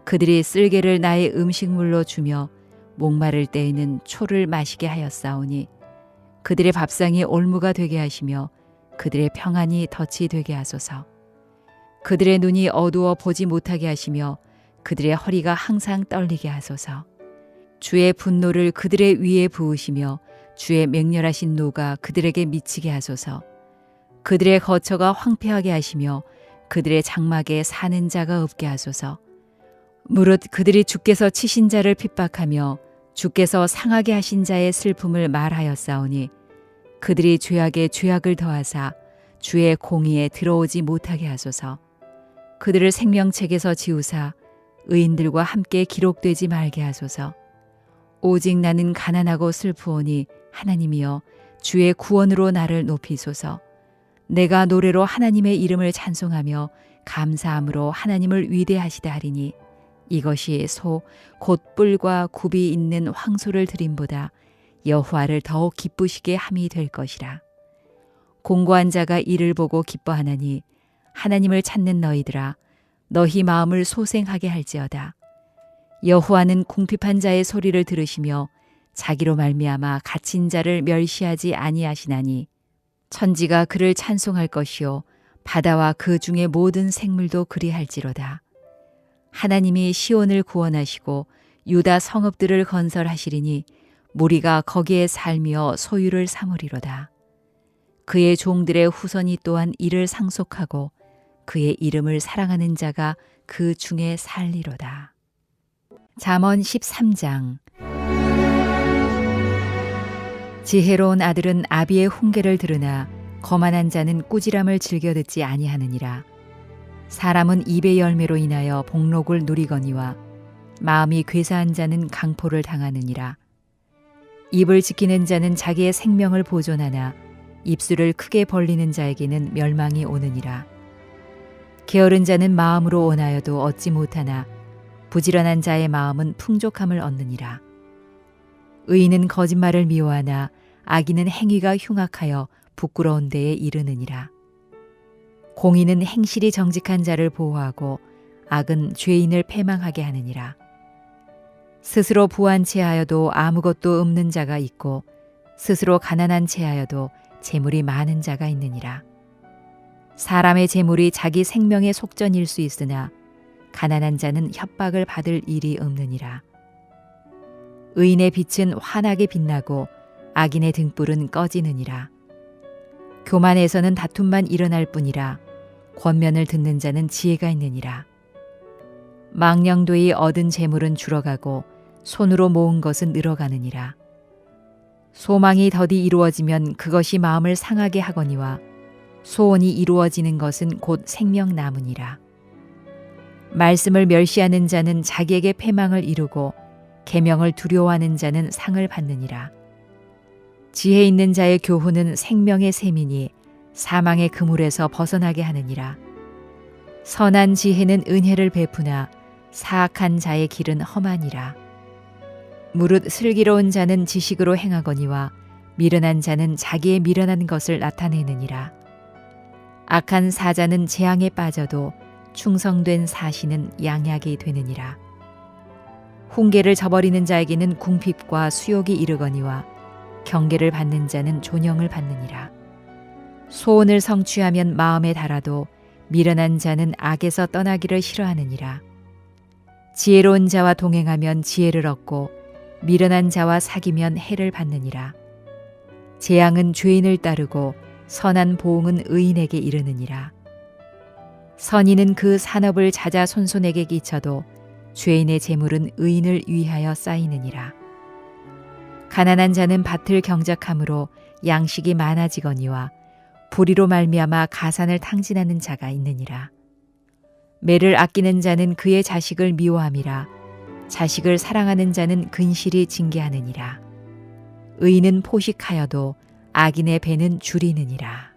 그들이 쓸개를 나의 음식물로 주며 목마를 때에는 초를 마시게 하였사오니 그들의 밥상이 올무가 되게 하시며 그들의 평안이 덫이 되게 하소서. 그들의 눈이 어두워 보지 못하게 하시며 그들의 허리가 항상 떨리게 하소서. 주의 분노를 그들의 위에 부으시며 주의 맹렬하신 노가 그들에게 미치게 하소서. 그들의 거처가 황폐하게 하시며 그들의 장막에 사는 자가 없게 하소서. 무릇 그들이 주께서 치신 자를 핍박하며 주께서 상하게 하신 자의 슬픔을 말하였사오니 그들이 죄악에 죄악을 더하사 주의 공의에 들어오지 못하게 하소서. 그들을 생명책에서 지우사 의인들과 함께 기록되지 말게 하소서. 오직 나는 가난하고 슬프오니 하나님이여 주의 구원으로 나를 높이소서. 내가 노래로 하나님의 이름을 찬송하며 감사함으로 하나님을 위대하시다 하리니 이것이 소 곧 뿔과 굽이 있는 황소를 드림보다 여호와를 더욱 기쁘시게 함이 될 것이라. 공고한 자가 이를 보고 기뻐하나니 하나님을 찾는 너희들아 너희 마음을 소생하게 할지어다. 여호와는 궁핍한 자의 소리를 들으시며 자기로 말미암아 갇힌 자를 멸시하지 아니하시나니 천지가 그를 찬송할 것이요 바다와 그 중에 모든 생물도 그리할지로다. 하나님이 시온을 구원하시고 유다 성읍들을 건설하시리니 무리가 거기에 살며 소유를 삼으리로다. 그의 종들의 후손이 또한 이를 상속하고 그의 이름을 사랑하는 자가 그 중에 살리로다. 잠언 13장. 지혜로운 아들은 아비의 훈계를 들으나 거만한 자는 꾸지람을 즐겨 듣지 아니하느니라. 사람은 입의 열매로 인하여 복록을 누리거니와 마음이 괴사한 자는 강포를 당하느니라. 입을 지키는 자는 자기의 생명을 보존하나 입술을 크게 벌리는 자에게는 멸망이 오느니라. 게으른 자는 마음으로 원하여도 얻지 못하나 부지런한 자의 마음은 풍족함을 얻느니라. 의인은 거짓말을 미워하나 악인은 행위가 흉악하여 부끄러운 데에 이르느니라. 공의는 행실이 정직한 자를 보호하고 악은 죄인을 패망하게 하느니라. 스스로 부한 채하여도 아무것도 없는 자가 있고 스스로 가난한 채하여도 재물이 많은 자가 있느니라. 사람의 재물이 자기 생명의 속전일 수 있으나 가난한 자는 협박을 받을 일이 없느니라. 의인의 빛은 환하게 빛나고 악인의 등불은 꺼지느니라. 교만에서는 다툼만 일어날 뿐이라 권면을 듣는 자는 지혜가 있느니라. 망령되이 얻은 재물은 줄어가고 손으로 모은 것은 늘어가느니라. 소망이 더디 이루어지면 그것이 마음을 상하게 하거니와 소원이 이루어지는 것은 곧 생명 나무니라. 말씀을 멸시하는 자는 자기에게 패망을 이루고 계명을 두려워하는 자는 상을 받느니라. 지혜 있는 자의 교훈은 생명의 셈이니 사망의 그물에서 벗어나게 하느니라. 선한 지혜는 은혜를 베푸나 사악한 자의 길은 험하니라. 무릇 슬기로운 자는 지식으로 행하거니와 미련한 자는 자기의 미련한 것을 나타내느니라. 악한 사자는 재앙에 빠져도 충성된 사시는 양약이 되느니라. 훈계를 저버리는 자에게는 궁핍과 수욕이 이르거니와 경계를 받는 자는 존영을 받느니라. 소원을 성취하면 마음에 달아도 미련한 자는 악에서 떠나기를 싫어하느니라. 지혜로운 자와 동행하면 지혜를 얻고 미련한 자와 사귀면 해를 받느니라. 재앙은 죄인을 따르고 선한 보응은 의인에게 이르느니라. 선인은 그 산업을 자자손손에게 끼쳐도 죄인의 재물은 의인을 위하여 쌓이느니라. 가난한 자는 밭을 경작함으로 양식이 많아지거니와 불의로 말미암아 가산을 탕진하는 자가 있느니라. 매를 아끼는 자는 그의 자식을 미워함이라. 자식을 사랑하는 자는 근실이 징계하느니라. 의인은 포식하여도 악인의 배는 줄이느니라.